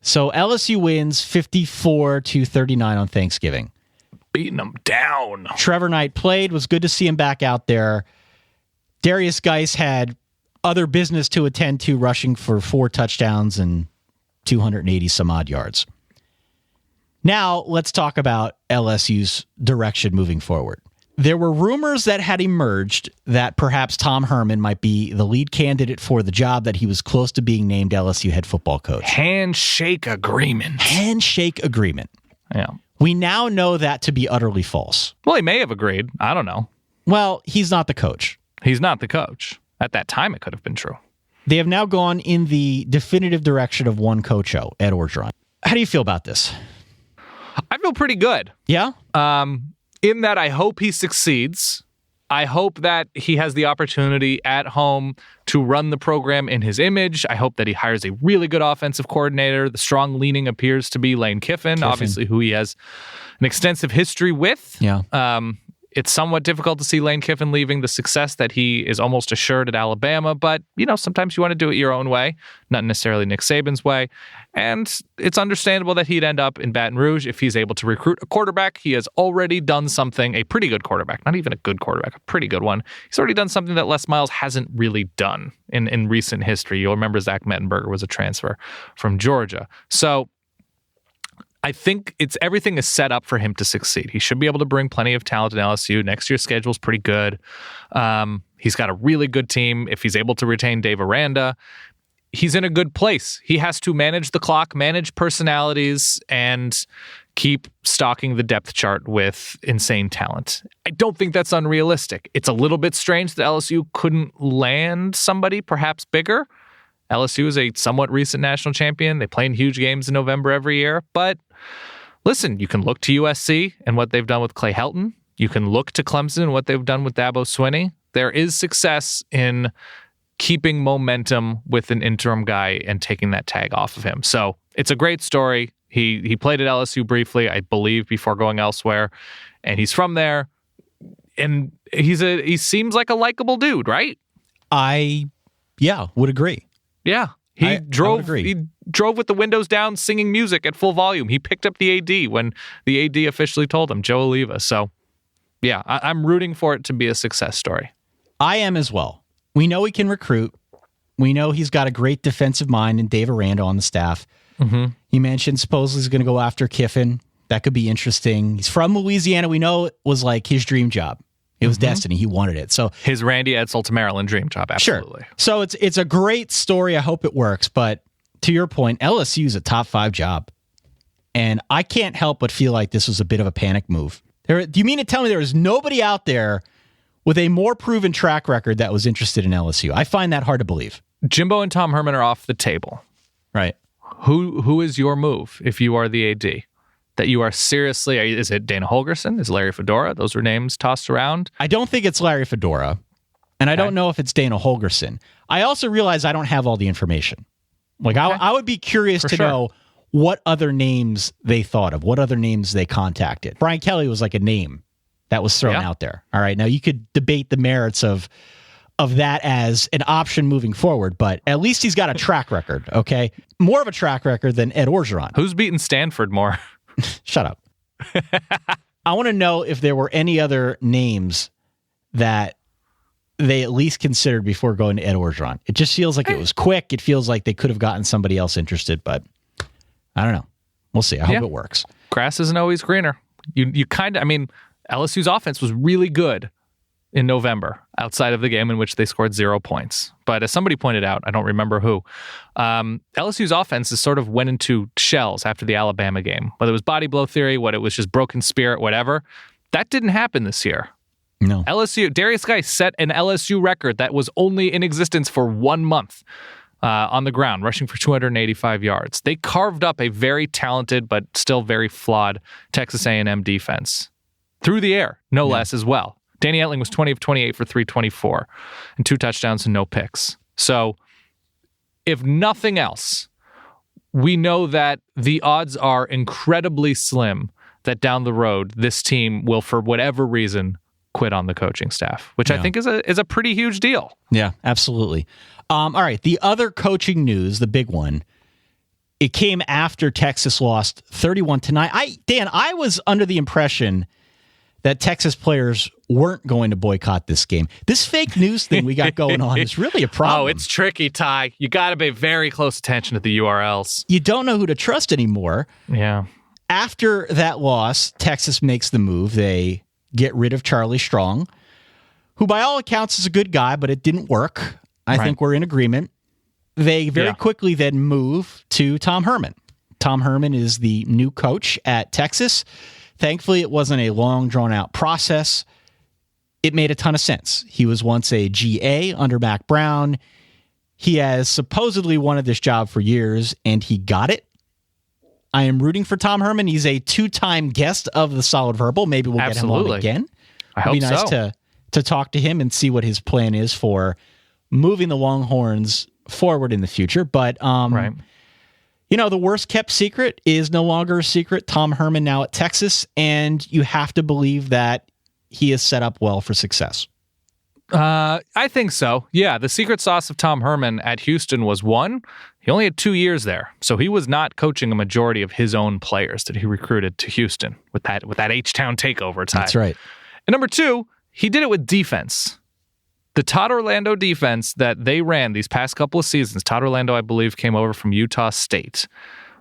So LSU wins 54-39 on Thanksgiving. Beating them down. Trevor Knight played. Was good to see him back out there. Darius Geis had other business to attend to, rushing for 4 touchdowns and 280 some odd yards. Now, let's talk about LSU's direction moving forward. There were rumors that had emerged that perhaps Tom Herman might be the lead candidate for the job, that he was close to being named LSU head football coach. Handshake agreement. Yeah. We now know that to be utterly false. Well, he may have agreed. I don't know. Well, he's not the coach. At that time, it could have been true. They have now gone in the definitive direction of one coach, Ed Orgeron. How do you feel about this? I feel pretty good. Yeah? In that I hope he succeeds. I hope that he has the opportunity at home to run the program in his image. I hope that he hires a really good offensive coordinator. The strong leaning appears to be Lane Kiffin, obviously, who he has an extensive history with. Yeah. It's somewhat difficult to see Lane Kiffin leaving the success that he is almost assured at Alabama, but, sometimes you want to do it your own way, not necessarily Nick Saban's way. And it's understandable that he'd end up in Baton Rouge if he's able to recruit a quarterback. He has already done something, a pretty good quarterback, not even a good quarterback, a pretty good one. He's already done something that Les Miles hasn't really done in recent history. You'll remember Zach Mettenberger was a transfer from Georgia. So I think everything is set up for him to succeed. He should be able to bring plenty of talent in LSU. Next year's schedule is pretty good. He's got a really good team. If he's able to retain Dave Aranda, he's in a good place. He has to manage the clock, manage personalities, and keep stocking the depth chart with insane talent. I don't think that's unrealistic. It's a little bit strange that LSU couldn't land somebody perhaps bigger. LSU is a somewhat recent national champion. They play in huge games in November every year. But listen, you can look to USC and what they've done with Clay Helton. You can look to Clemson and what they've done with Dabo Swinney. There is success in keeping momentum with an interim guy and taking that tag off of him. So it's a great story. He played at LSU briefly, I believe, before going elsewhere. And he's from there. And he seems like a likable dude, right? Would agree. Yeah. He drove with the windows down singing music at full volume. He picked up the AD when the AD officially told him, Joe Oliva. So, yeah, I'm rooting for it to be a success story. I am as well. We know he can recruit. We know he's got a great defensive mind in Dave Aranda on the staff. Mm-hmm. He mentioned supposedly he's going to go after Kiffin. That could be interesting. He's from Louisiana. We know it was like his dream job. It was destiny. He wanted it. So his Randy Edsel to Maryland dream job, absolutely. Sure. So it's a great story. I hope it works. But to your point, LSU is a top 5 job. And I can't help but feel like this was a bit of a panic move. Do you mean to tell me there is nobody out there with a more proven track record that was interested in LSU? I find that hard to believe. Jimbo and Tom Herman are off the table. Right. Who is your move if you are the AD? That you are seriously, is it Dana Holgerson? Is Larry Fedora? Those are names tossed around. I don't think it's Larry Fedora, and I don't know if it's Dana Holgerson. I also realize I don't have all the information. Like I would be curious to know what other names they thought of, what other names they contacted. Brian Kelly was like a name that was thrown out there. All right, now you could debate the merits of that as an option moving forward, but at least he's got a track record, okay? More of a track record than Ed Orgeron. Who's beaten Stanford more? Shut up. I want to know if there were any other names that they at least considered before going to Ed Orgeron. It just feels like it was quick. It feels like they could have gotten somebody else interested, but I don't know. We'll see. I hope it works. Grass isn't always greener. You kind of, LSU's offense was really good in November outside of the game in which they scored 0 points. But as somebody pointed out, I don't remember who, LSU's offense is sort of went into shells after the Alabama game. Whether it was body blow theory, what it was just broken spirit, whatever. That didn't happen this year. No. Darius Guy set an LSU record that was only in existence for 1 month on the ground, rushing for 285 yards. They carved up a very talented but still very flawed Texas A&M defense. Through the air, no less as well. Danny Etling was 20 of 28 for 324 and 2 touchdowns and no picks. So if nothing else, we know that the odds are incredibly slim that down the road, this team will, for whatever reason, quit on the coaching staff, which I think is a pretty huge deal. Yeah, absolutely. All right, the other coaching news, the big one, it came after Texas lost 31-9. Dan, I was under the impression that Texas players weren't going to boycott this game. This fake news thing we got going on is really a problem. Oh, it's tricky, Ty. You got to pay very close attention to the URLs. You don't know who to trust anymore. Yeah. After that loss, Texas makes the move. They get rid of Charlie Strong, who by all accounts is a good guy, but it didn't work. I think we're in agreement. They very quickly then move to Tom Herman. Tom Herman is the new coach at Texas. Thankfully, it wasn't a long, drawn-out process. It made a ton of sense. He was once a GA under Mac Brown. He has supposedly wanted this job for years, and he got it. I am rooting for Tom Herman. He's a 2-time guest of the Solid Verbal. Maybe we'll get him on again. I hope It'd be nice to talk to him and see what his plan is for moving the Longhorns forward in the future. But you know, the worst kept secret is no longer a secret. Tom Herman now at Texas, and you have to believe that he is set up well for success. I think so. Yeah, the secret sauce of Tom Herman at Houston was one, he only had 2 years there, so he was not coaching a majority of his own players that he recruited to Houston with that H-Town takeover. That's right. And number two, he did it with defense. The Todd Orlando defense that they ran these past couple of seasons, Todd Orlando, I believe, came over from Utah State,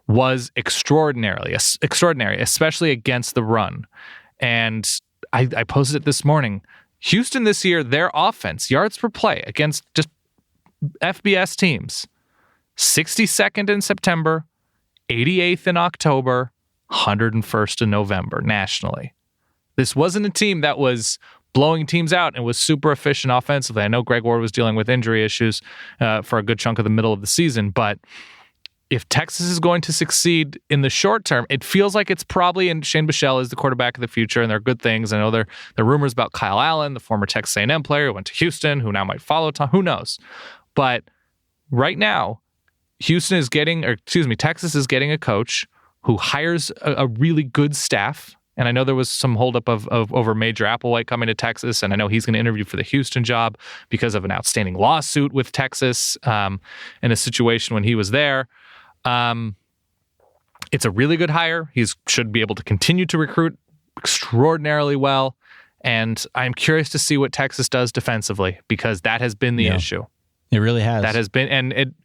was extraordinary, especially against the run. And I posted it this morning. Houston this year, their offense, yards per play against just FBS teams, 62nd in September, 88th in October, 101st in November nationally. This wasn't a team that was blowing teams out and was super efficient offensively. I know Greg Ward was dealing with injury issues for a good chunk of the middle of the season, but if Texas is going to succeed in the short term, it feels like it's probably, and Shane Buechele is the quarterback of the future, and there are good things. I know there are rumors about Kyle Allen, the former Texas A&M player who went to Houston, who now might follow Tom. Who knows? But right now, Texas is getting a coach who hires a really good staff And I know there was some holdup of over Major Applewhite coming to Texas, and I know he's going to interview for the Houston job because of an outstanding lawsuit with Texas in a situation when he was there. It's a really good hire. He should be able to continue to recruit extraordinarily well. And I'm curious to see what Texas does defensively, because that has been the issue. It really has. That has been, and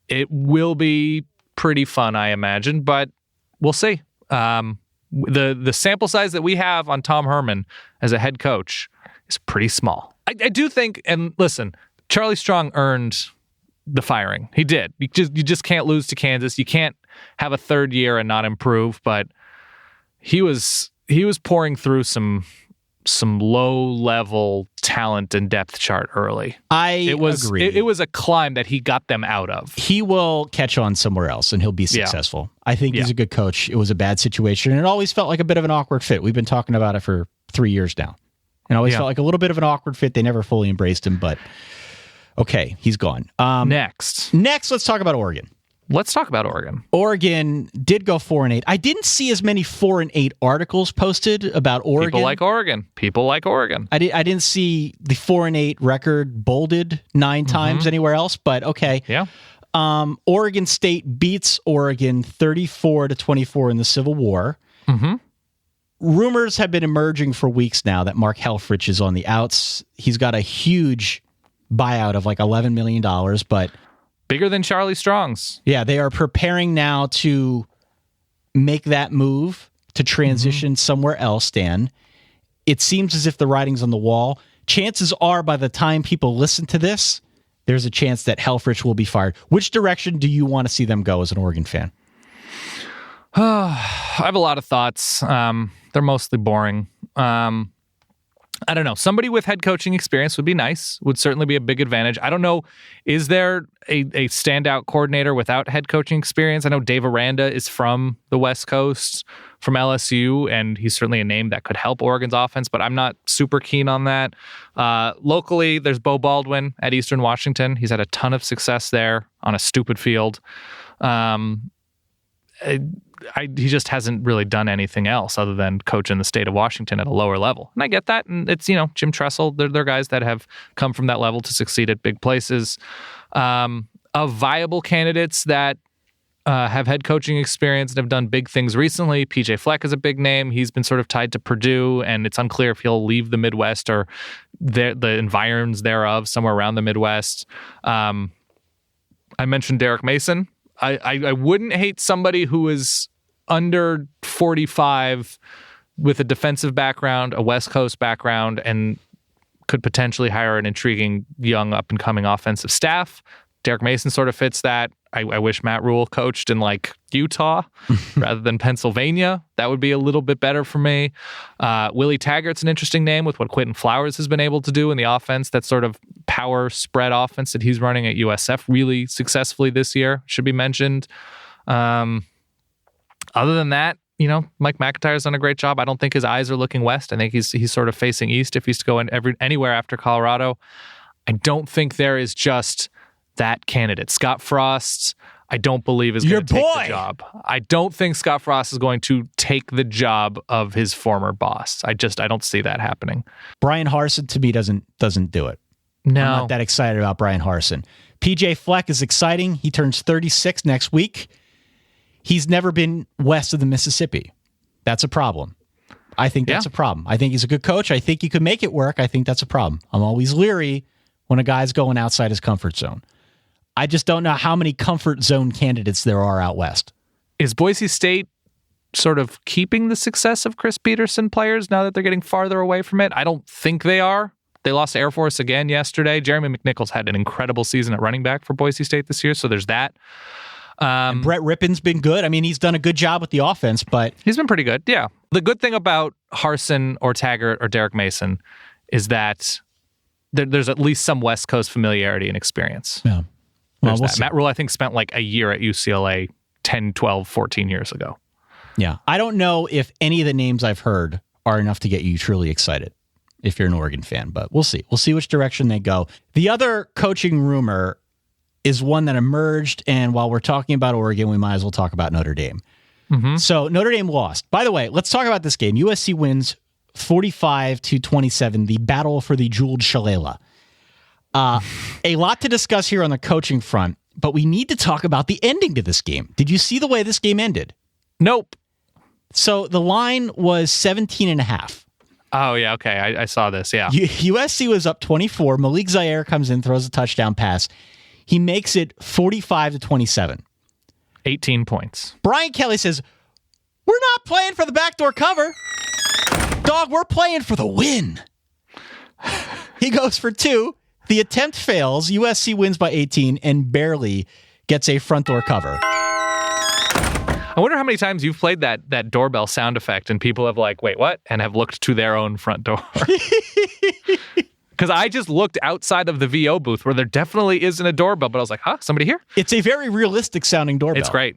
it will be pretty fun, I imagine, but we'll see. The sample size that we have on Tom Herman as a head coach is pretty small. I do think, and listen, Charlie Strong earned the firing. He did. You just can't lose to Kansas. You can't have a third year and not improve, but he was pouring through some low-level talent and depth chart early. Agree. It was a climb that he got them out of. He will catch on somewhere else, and he'll be successful. I think he's a good coach. It was a bad situation, and it always felt like a bit of an awkward fit. We've been talking about it for 3 years now. And it always felt like a little bit of an awkward fit. They never fully embraced him, but okay, he's gone. Next, let's talk about Oregon. Let's talk about Oregon. Oregon did go 4-8. I didn't see as many 4-8 articles posted about Oregon. People like Oregon. I didn't see the 4-8 record bolded 9 times anywhere else, but okay. Yeah. Oregon State beats Oregon 34-24 in the Civil War. Mm-hmm. Rumors have been emerging for weeks now that Mark Helfrich is on the outs. He's got a huge buyout of like $11 million, but bigger than Charlie Strong's. Yeah, they are preparing now to make that move to transition somewhere else, Dan. It seems as if the writing's on the wall. Chances are by the time people listen to this, there's a chance that Helfrich will be fired. Which direction do you want to see them go as an Oregon fan? I have a lot of thoughts. They're mostly boring. I don't know. Somebody with head coaching experience would be nice, would certainly be a big advantage. I don't know. Is there a standout coordinator without head coaching experience? I know Dave Aranda is from the West Coast, from LSU, and he's certainly a name that could help Oregon's offense, but I'm not super keen on that. Locally, there's Bo Baldwin at Eastern Washington. He's had a ton of success there on a stupid field. He just hasn't really done anything else other than coach in the state of Washington at a lower level. And I get that. And it's, Jim Tressel, they're guys that have come from that level to succeed at big places. Of viable candidates that have head coaching experience and have done big things recently, PJ Fleck is a big name. He's been sort of tied to Purdue, and it's unclear if he'll leave the Midwest or the environs thereof, somewhere around the Midwest. I mentioned Derek Mason. I wouldn't hate somebody who is under 45 with a defensive background, a West Coast background, and could potentially hire an intriguing young up-and-coming offensive staff. Derek Mason sort of fits that. I wish Matt Rule coached in Utah rather than Pennsylvania. That would be a little bit better for me. Willie Taggart's an interesting name with what Quentin Flowers has been able to do in the offense. That sort of power spread offense that he's running at USF really successfully this year should be mentioned. Other than that, Mike McIntyre's done a great job. I don't think his eyes are looking west. I think he's sort of facing east if he's to go anywhere after Colorado. I don't think there is just that candidate. Scott Frost, I don't believe is going to take the job. I don't think Scott Frost is going to take the job of his former boss. I don't see that happening. Brian Harsin to me doesn't do it. No. I'm not that excited about Brian Harsin. PJ Fleck is exciting. He turns 36 next week. He's never been west of the Mississippi. That's a problem. I think that's a problem. I think he's a good coach. I think he could make it work. I think that's a problem. I'm always leery when a guy's going outside his comfort zone. I just don't know how many comfort zone candidates there are out west. Is Boise State sort of keeping the success of Chris Peterson players now that they're getting farther away from it? I don't think they are. They lost to Air Force again yesterday. Jeremy McNichols had an incredible season at running back for Boise State this year, so there's that. And Brett Rippin's been good. I mean, he's done a good job with the offense, but he's been pretty good, yeah. The good thing about Harsin or Taggart or Derek Mason is that there's at least some West Coast familiarity and experience. Yeah. Well, Matt Rule, I think, spent a year at UCLA 10, 12, 14 years ago. Yeah. I don't know if any of the names I've heard are enough to get you truly excited if you're an Oregon fan, but we'll see. We'll see which direction they go. The other coaching rumor is one that emerged, and while we're talking about Oregon, we might as well talk about Notre Dame. So Notre Dame lost. By the way, let's talk about this game. USC wins 45-27, the battle for the jeweled shillelagh. A lot to discuss here on the coaching front, but we need to talk about the ending to this game. Did you see the way this game ended? Nope. So the line was 17.5. Oh, yeah, okay. I saw this, yeah. USC was up 24. Malik Zaire comes in, throws a touchdown pass. He makes it 45-27. 18 points. Brian Kelly says, we're not playing for the backdoor cover. Dog, we're playing for the win. He goes for 2. The attempt fails. USC wins by 18 and barely gets a front door cover. I wonder how many times you've played that doorbell sound effect and people have like, wait, what? And have looked to their own front door. Because I just looked outside of the VO booth where there definitely isn't a doorbell, but I was like, huh, somebody here? It's a very realistic sounding doorbell. It's great.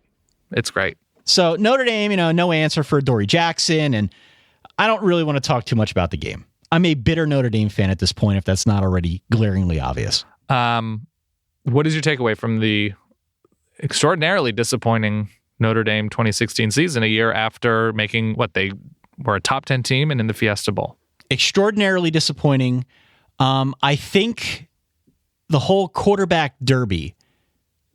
It's great. So Notre Dame, no answer for Dory Jackson, and I don't really want to talk too much about the game. I'm a bitter Notre Dame fan at this point, if that's not already glaringly obvious. What is your takeaway from the extraordinarily disappointing Notre Dame 2016 season, a year after making what they were a top 10 team and in the Fiesta Bowl? Extraordinarily disappointing. I think the whole quarterback derby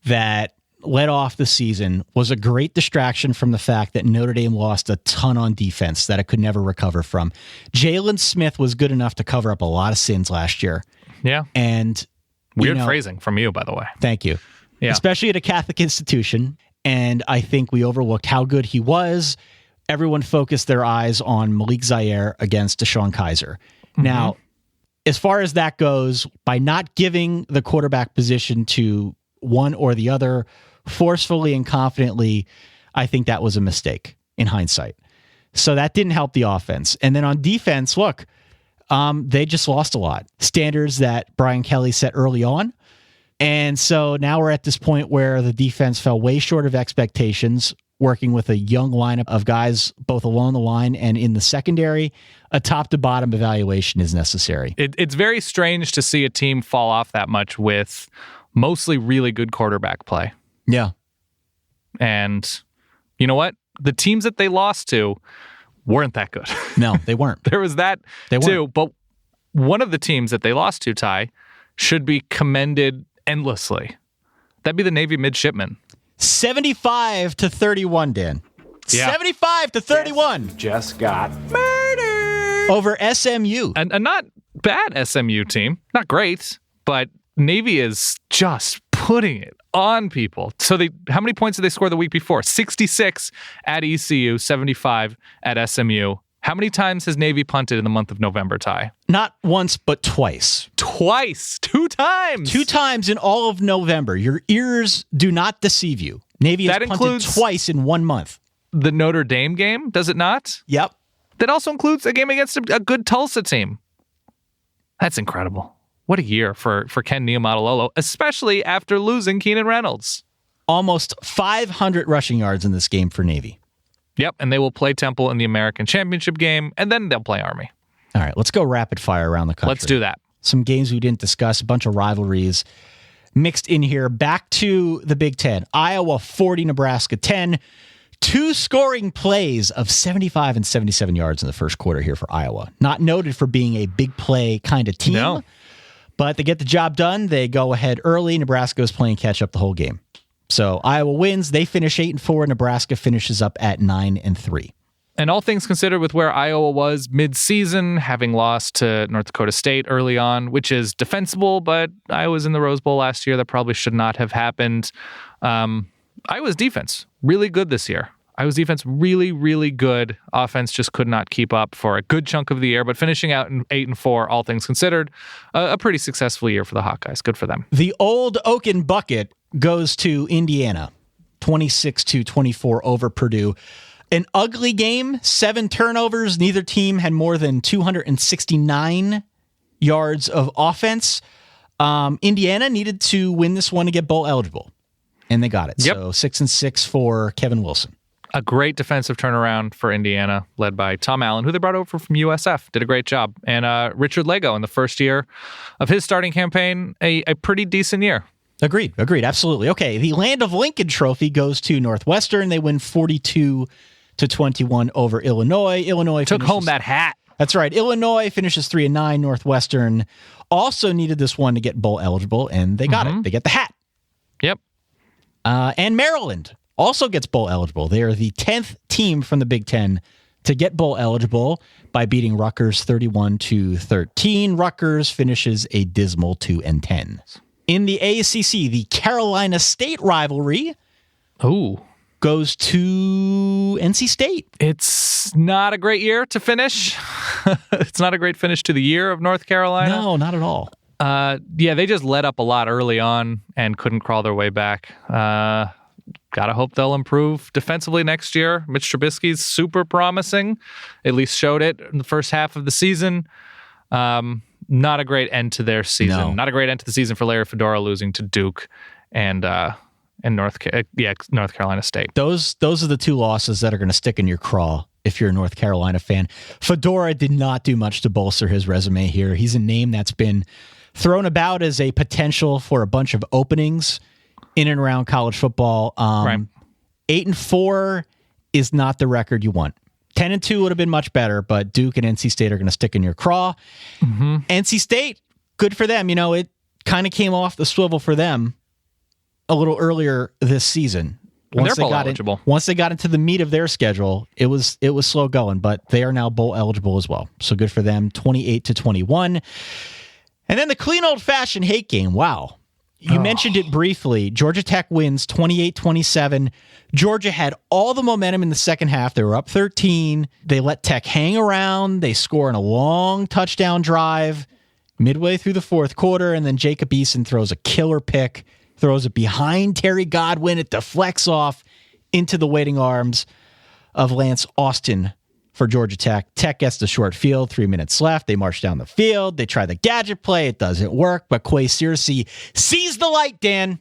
that led off the season was a great distraction from the fact that Notre Dame lost a ton on defense that it could never recover from. Jalen Smith was good enough to cover up a lot of sins last year. Yeah. And weird phrasing from you, by the way. Thank you. Yeah. Especially at a Catholic institution. And I think we overlooked how good he was. Everyone focused their eyes on Malik Zaire against Deshaun Kaiser. Now, as far as that goes, by not giving the quarterback position to one or the other forcefully and confidently, I think that was a mistake in hindsight. So that didn't help the offense. And then on defense, look, they just lost a lot. Standards that Brian Kelly set early on. And so now we're at this point where the defense fell way short of expectations, working with a young lineup of guys both along the line and in the secondary. A top-to-bottom evaluation is necessary. It's very strange to see a team fall off that much with mostly really good quarterback play. Yeah. And you know what? The teams that they lost to weren't that good. No, they weren't. There was that too. But one of the teams that they lost to, Ty, should be commended endlessly. That'd be the Navy midshipmen. 75-31, Dan. Yeah. 75-31. Just got murdered over SMU. And a not bad SMU team. Not great, but Navy is just putting it on people. So how many points did they score the week before? 66 at ECU, 75 at SMU. How many times has Navy punted in the month of November, Ty? Not once, but twice. Twice. 2 times. 2 times in all of November. Your ears do not deceive you. Navy has punted twice in 1 month. The Notre Dame game, does it not? Yep. That also includes a game against a good Tulsa team. That's incredible. What a year for Ken Niumatalolo, especially after losing Keenan Reynolds. Almost 500 rushing yards in this game for Navy. Yep, and they will play Temple in the American Championship game, and then they'll play Army. All right, let's go rapid fire around the country. Let's do that. Some games we didn't discuss, a bunch of rivalries mixed in here. Back to the Big Ten. Iowa 40, Nebraska 10. 2 scoring plays of 75 and 77 yards in the first quarter here for Iowa. Not noted for being a big play kind of team. No. But they get the job done. They go ahead early. Nebraska is playing catch up the whole game. So Iowa wins. They finish 8-4. Nebraska finishes up at 9-3. And all things considered, with where Iowa was mid-season, having lost to North Dakota State early on, which is defensible, but Iowa's in the Rose Bowl last year. That probably should not have happened. Iowa's defense, really good this year. Iowa's defense, really, really good. Offense just could not keep up for a good chunk of the year, but finishing out in 8-4, all things considered, a pretty successful year for the Hawkeyes. Good for them. The old Oaken Bucket goes to Indiana, 26-24 over Purdue. An ugly game, 7 turnovers. Neither team had more than 269 yards of offense. Indiana needed to win this one to get bowl eligible, and they got it. Yep. So 6-6 for Kevin Wilson. A great defensive turnaround for Indiana, led by Tom Allen, who they brought over from USF. Did a great job. And Richard Lego in the first year of his starting campaign, a pretty decent year. Agreed. Absolutely. Okay. The Land of Lincoln Trophy goes to Northwestern. They win 42-21 over Illinois. Illinois took home that hat. That's right. Illinois finishes 3-9. Northwestern also needed this one to get bowl eligible, and they got it. They get the hat. Yep. And Maryland also gets bowl eligible. They are the 10th team from the Big Ten to get bowl eligible by beating Rutgers 31-13. Rutgers finishes a dismal 2-10. In the ACC, the Carolina State rivalry goes to NC State. It's not a great year to finish. It's not a great finish to the year of North Carolina. No, not at all. They just let up a lot early on and couldn't crawl their way back. Gotta hope they'll improve defensively next year. Mitch Trubisky's super promising. At least showed it in the first half of the season. Not a great end to their season. No. Not a great end to the season for Larry Fedora losing to Duke and North Carolina State. Those are the two losses that are going to stick in your craw if you're a North Carolina fan. Fedora did not do much to bolster his resume here. He's a name that's been thrown about as a potential for a bunch of openings in and around college football. 8-4 is not the record you want. 10-2 would have been much better, but Duke and NC State are going to stick in your craw. NC State, good for them. It kind of came off the swivel for them a little earlier this season. Once they got eligible. Once they got into the meat of their schedule, it was slow going, but they are now bowl eligible as well. So good for them. 28-21. And then the clean old-fashioned hate game. Wow. You mentioned it briefly. Georgia Tech wins 28-27. Georgia had all the momentum in the second half. They were up 13. They let Tech hang around. They score in a long touchdown drive midway through the fourth quarter, and then Jacob Eason throws a killer pick, throws it behind Terry Godwin. It deflects off into the waiting arms of Lance Austin for Georgia Tech. Tech gets the short field, 3 minutes left. They march down the field. They try the gadget play. It doesn't work, but Quay Searcy sees the light, Dan.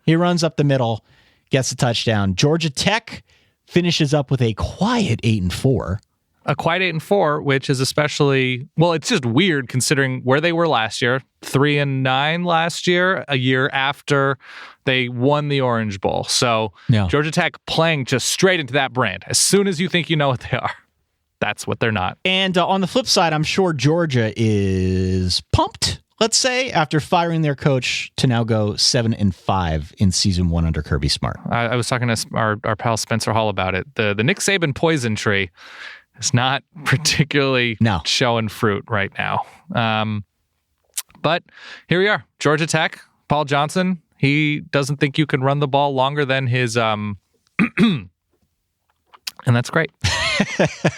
He runs up the middle, gets the touchdown. Georgia Tech finishes up with a quiet 8-4. A quiet 8-4, which is especially, it's just weird considering where they were last year. 3-9 last year, a year after they won the Orange Bowl. So Georgia Tech playing just straight into that brand. As soon as you think you know what they are, that's what they're not. And on the flip side, I'm sure Georgia is pumped, let's say, after firing their coach to now go 7-5 in season 1 under Kirby Smart. I was talking to our pal Spencer Hall about it. The Nick Saban poison tree is not particularly showing fruit right now. But here we are. Georgia Tech, Paul Johnson, he doesn't think you can run the ball longer than his... and that's great.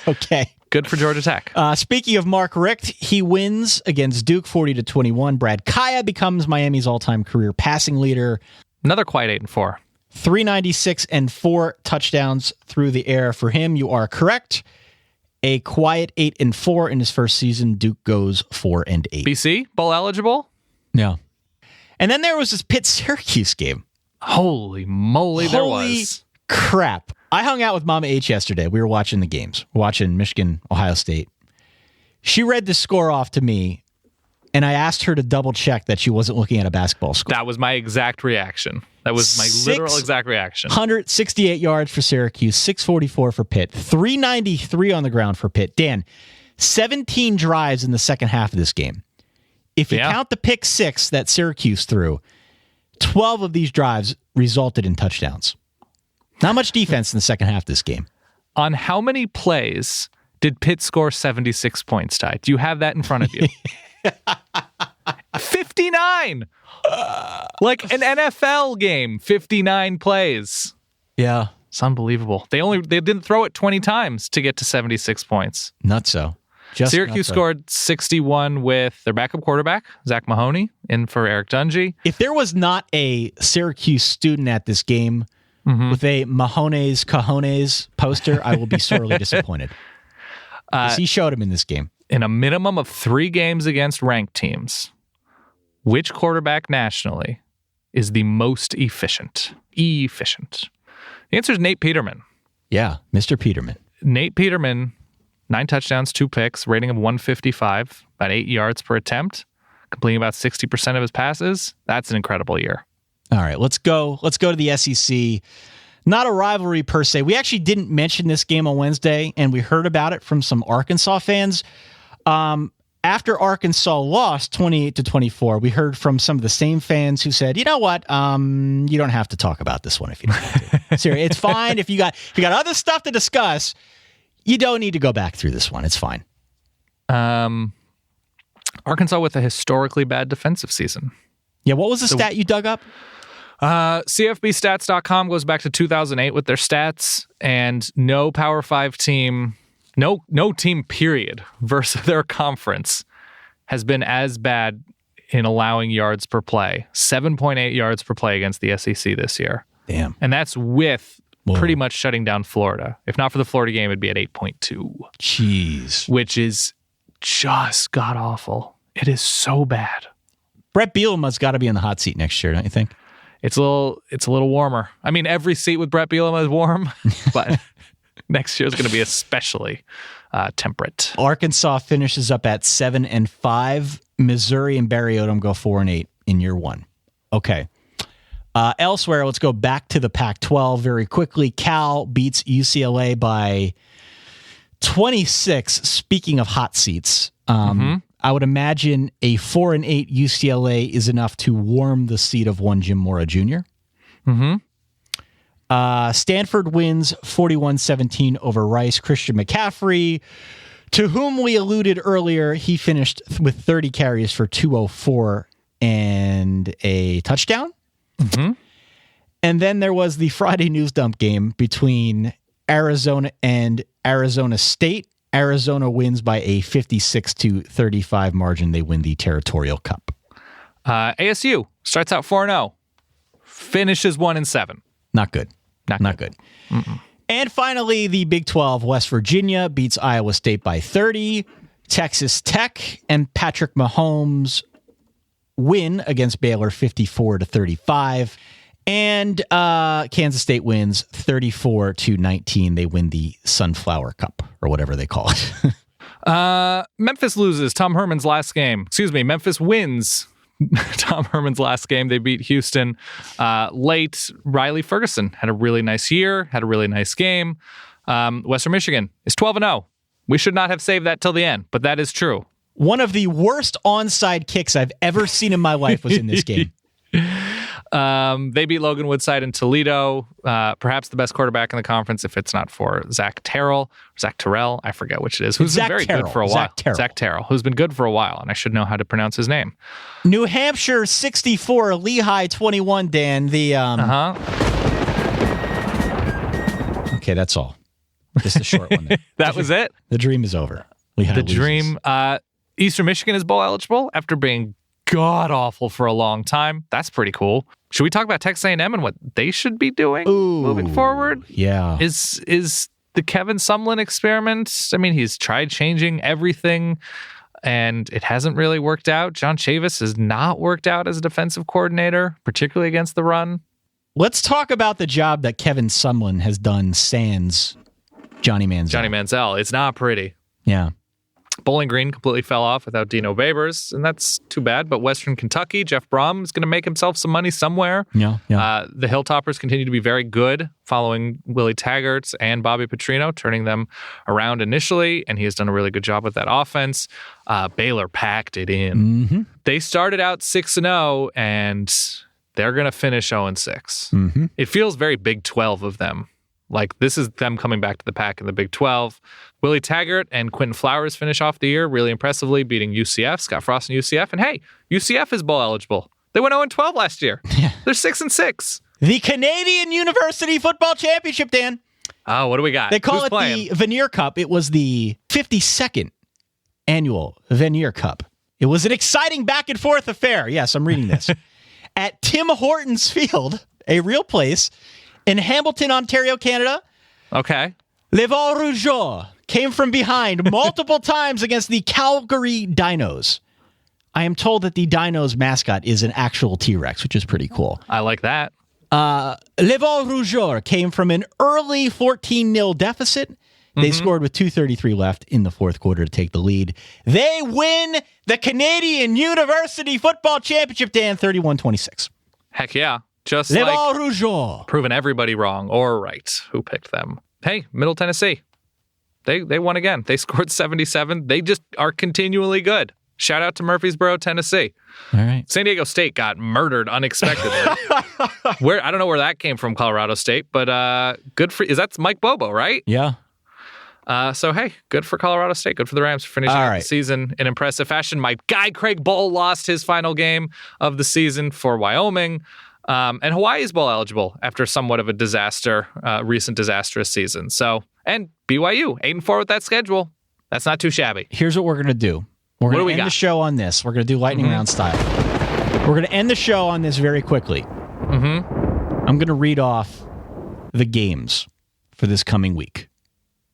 Okay. Good for Georgia Tech. Speaking of Mark Richt, he wins against Duke 40-21. Brad Kaya becomes Miami's all-time career passing leader. Another quiet 8-4. 396 and 4 touchdowns through the air for him. You are correct. A quiet 8-4 in his first season. Duke goes 4-8. BC, bowl eligible? No. And then there was this Pitt-Syracuse game. Holy moly, there was. Crap. I hung out with Mama H yesterday. We were watching the games, watching Michigan, Ohio State. She read the score off to me, and I asked her to double check that she wasn't looking at a basketball score. That was my exact reaction. That was my literal exact reaction. 168 yards for Syracuse, 644 for Pitt, 393 on the ground for Pitt. Dan, 17 drives in the second half of this game. If you count the pick 6 that Syracuse threw, 12 of these drives resulted in touchdowns. Not much defense in the second half of this game. On how many plays did Pitt score 76 points, Ty? Do you have that in front of you? 59! Like an NFL game, 59 plays. Yeah. It's unbelievable. They didn't throw it 20 times to get to 76 points. Not so. Syracuse scored 61 with their backup quarterback, Zach Mahoney, in for Eric Dungy. If there was not a Syracuse student at this game with a Mahoney's Cajones poster, I will be sorely disappointed. He showed him in this game. In a minimum of 3 games against ranked teams, which quarterback nationally is the most efficient? The answer is Nate Peterman. Yeah, Mr. Peterman. Nate Peterman, 9 touchdowns, 2 picks, rating of 155, about 8 yards per attempt. completing about 60% of his passes. That's an incredible year. All right, let's go to the SEC. Not a rivalry per se. We actually didn't mention this game on Wednesday, and we heard about it from some Arkansas fans. After Arkansas lost 28-24, we heard from some of the same fans who said, "You know what? You don't have to talk about this one if you don't want to. Seriously, it's fine if you got other stuff to discuss. You don't need to go back through this one. It's fine." Arkansas with a historically bad defensive season. Yeah, what was the stat you dug up? CFBstats.com goes back to 2008 with their stats, and no Power 5 team, no team period versus their conference has been as bad in allowing yards per play. 7.8 yards per play against the SEC this year. Damn. And that's with pretty much shutting down Florida. If not for the Florida game, it'd be at 8.2. Jeez. Which is just god-awful. It is so bad. Brett Bielema's got to be in the hot seat next year, don't you think? It's a little warmer. I mean, every seat with Brett Bielema is warm, but next year is going to be especially temperate. Arkansas finishes up at 7-5. Missouri and Barry Odom go 4-8 in year one. Okay. Elsewhere, let's go back to the Pac-12 very quickly. Cal beats UCLA by 26. Speaking of hot seats, I would imagine a 4-8 UCLA is enough to warm the seat of one Jim Mora Jr. Stanford wins 41-17 over Rice. Christian McCaffrey, to whom we alluded earlier, he finished with 30 carries for 204 and a touchdown. And then there was the Friday news dump game between Arizona and Arizona State. Arizona wins by a 56-35 margin. They win the Territorial Cup. ASU starts out 4-0, finishes 1-7. Not good. Not good. And finally, the Big 12, West Virginia beats Iowa State by 30. Texas Tech and Patrick Mahomes win against Baylor 54-35. And Kansas State wins 34-19. They win the Sunflower Cup, or whatever they call it. Memphis loses Tom Herman's last game. Memphis wins Tom Herman's last game. They beat Houston late. Riley Ferguson had a really nice year, had a really nice game. Western Michigan is 12-0. We should not have saved that till the end, but that is true. One of the worst onside kicks I've ever seen in my life was in this game. They beat Logan Woodside in Toledo, perhaps the best quarterback in the conference if it's not for Zach Terrell, I forget which it is, who's been very good for a while. Zach Terrell, who's been good for a while, and I should know how to pronounce his name. New Hampshire 64, Lehigh 21, Dan. Okay, that's all. Just a short one there. That was it? The dream is over. Lehigh loses. Dream. Eastern Michigan is bowl eligible after being god-awful for a long time. That's pretty cool. Should we talk about Texas A&M and what they should be doing moving forward? Yeah. Is the Kevin Sumlin experiment, I mean, he's tried changing everything, and it hasn't really worked out. John Chavis has not worked out as a defensive coordinator, particularly against the run. Let's talk about the job that Kevin Sumlin has done sans Johnny Manziel. It's not pretty. Yeah. Bowling Green completely fell off without Dino Babers, and that's too bad. But Western Kentucky, Jeff Brom is going to make himself some money somewhere. Yeah. The Hilltoppers continue to be very good, following Willie Taggart and Bobby Petrino, turning them around initially, and he has done a really good job with that offense. Baylor packed it in. They started out 6-0, and they're going to finish 0-6. It feels very Big 12 of them. Like, this is them coming back to the pack in the Big 12. Willie Taggart and Quentin Flowers finish off the year really impressively, beating UCF, Scott Frost and UCF. And hey, UCF is bowl eligible. They went 0-12 last year. Yeah. They're 6-6. The Canadian University Football Championship, Dan. Oh, what do we got? They call it the Vanier Cup. It was the 52nd annual Vanier Cup. It was an exciting back and forth affair. Yes, I'm reading this. At Tim Hortons Field, a real place, in Hamilton, Ontario, Canada. Okay. Les Val Rougeaux came from behind multiple times against the Calgary Dinos. I am told that the Dinos mascot is an actual T-Rex, which is pretty cool. I like that. Les Val Rougeaux came from an early 14-0 deficit They scored with 2:33 left in the fourth quarter to take the lead. They win the Canadian University Football Championship, Dan, 31-26. Heck yeah. Just Les like Rougeaux. proving everybody wrong or right who picked them. Hey, Middle Tennessee. They won again. They scored 77. They just are continually good. Shout out to Murfreesboro, Tennessee. All right. San Diego State got murdered unexpectedly. I don't know where that came from, Colorado State, but good for that's Mike Bobo, right? Yeah. So hey, good for Colorado State. Good for the Rams for finishing out the season in impressive fashion. My guy Craig Bowl lost his final game of the season for Wyoming. And Hawaii is bowl eligible after somewhat of a recent disastrous season. So, and BYU 8-4 with that schedule. That's not too shabby. Here's what we're gonna do. We're going to end the show on this. We're going to do lightning round style. We're going to end the show on this very quickly. I'm going to read off the games for this coming week,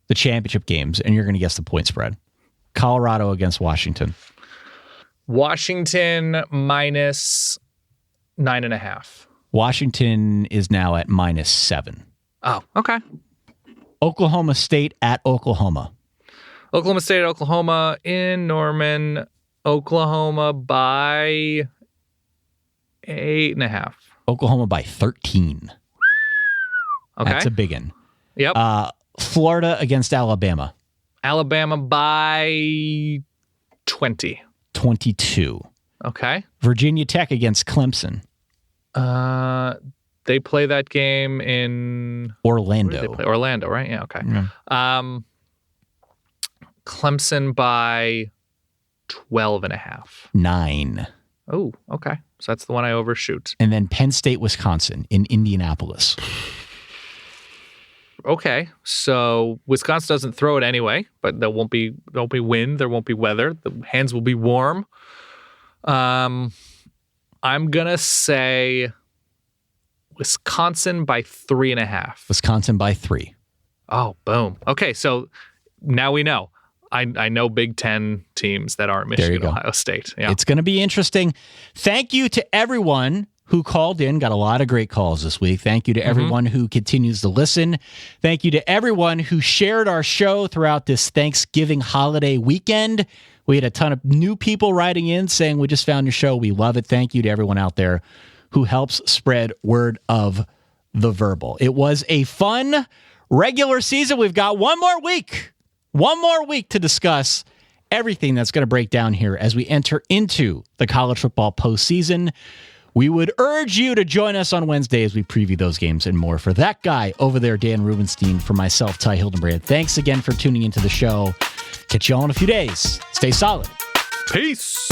the championship games, and you're going to guess the point spread. Colorado against Washington. Washington minus 9.5. Washington is now at -7. Oh, okay. Oklahoma State at Oklahoma. Oklahoma State, Oklahoma in Norman, Oklahoma by 8.5. Oklahoma by 13. Okay. That's a big one. Yep. Florida against Alabama. Alabama by 20. 22. Okay. Virginia Tech against Clemson. They play that game in Orlando. Orlando, right? Yeah, okay. Yeah. Clemson by 12.5. 9. Oh, okay. So that's the one I overshoot. And then Penn State, Wisconsin in Indianapolis. Okay. So Wisconsin doesn't throw it anyway, but there won't be wind, there won't be weather. The hands will be warm. I'm gonna say Wisconsin by 3.5. Wisconsin by 3. Oh, boom. Okay, so now we know. I know Big Ten teams that aren't Michigan, Ohio State. Yeah. It's going to be interesting. Thank you to everyone who called in. Got a lot of great calls this week. Thank you to everyone who continues to listen. Thank you to everyone who shared our show throughout this Thanksgiving holiday weekend. We had a ton of new people writing in saying, we just found your show. We love it. Thank you to everyone out there who helps spread word of the verbal. It was a fun regular season. We've got one more week to discuss everything that's going to break down here as we enter into the college football postseason. We would urge you to join us on Wednesday as we preview those games and more. For that guy over there, Dan Rubenstein, for myself, Ty Hildenbrand, thanks again for tuning into the show. Catch you all in a few days. Stay solid. Peace.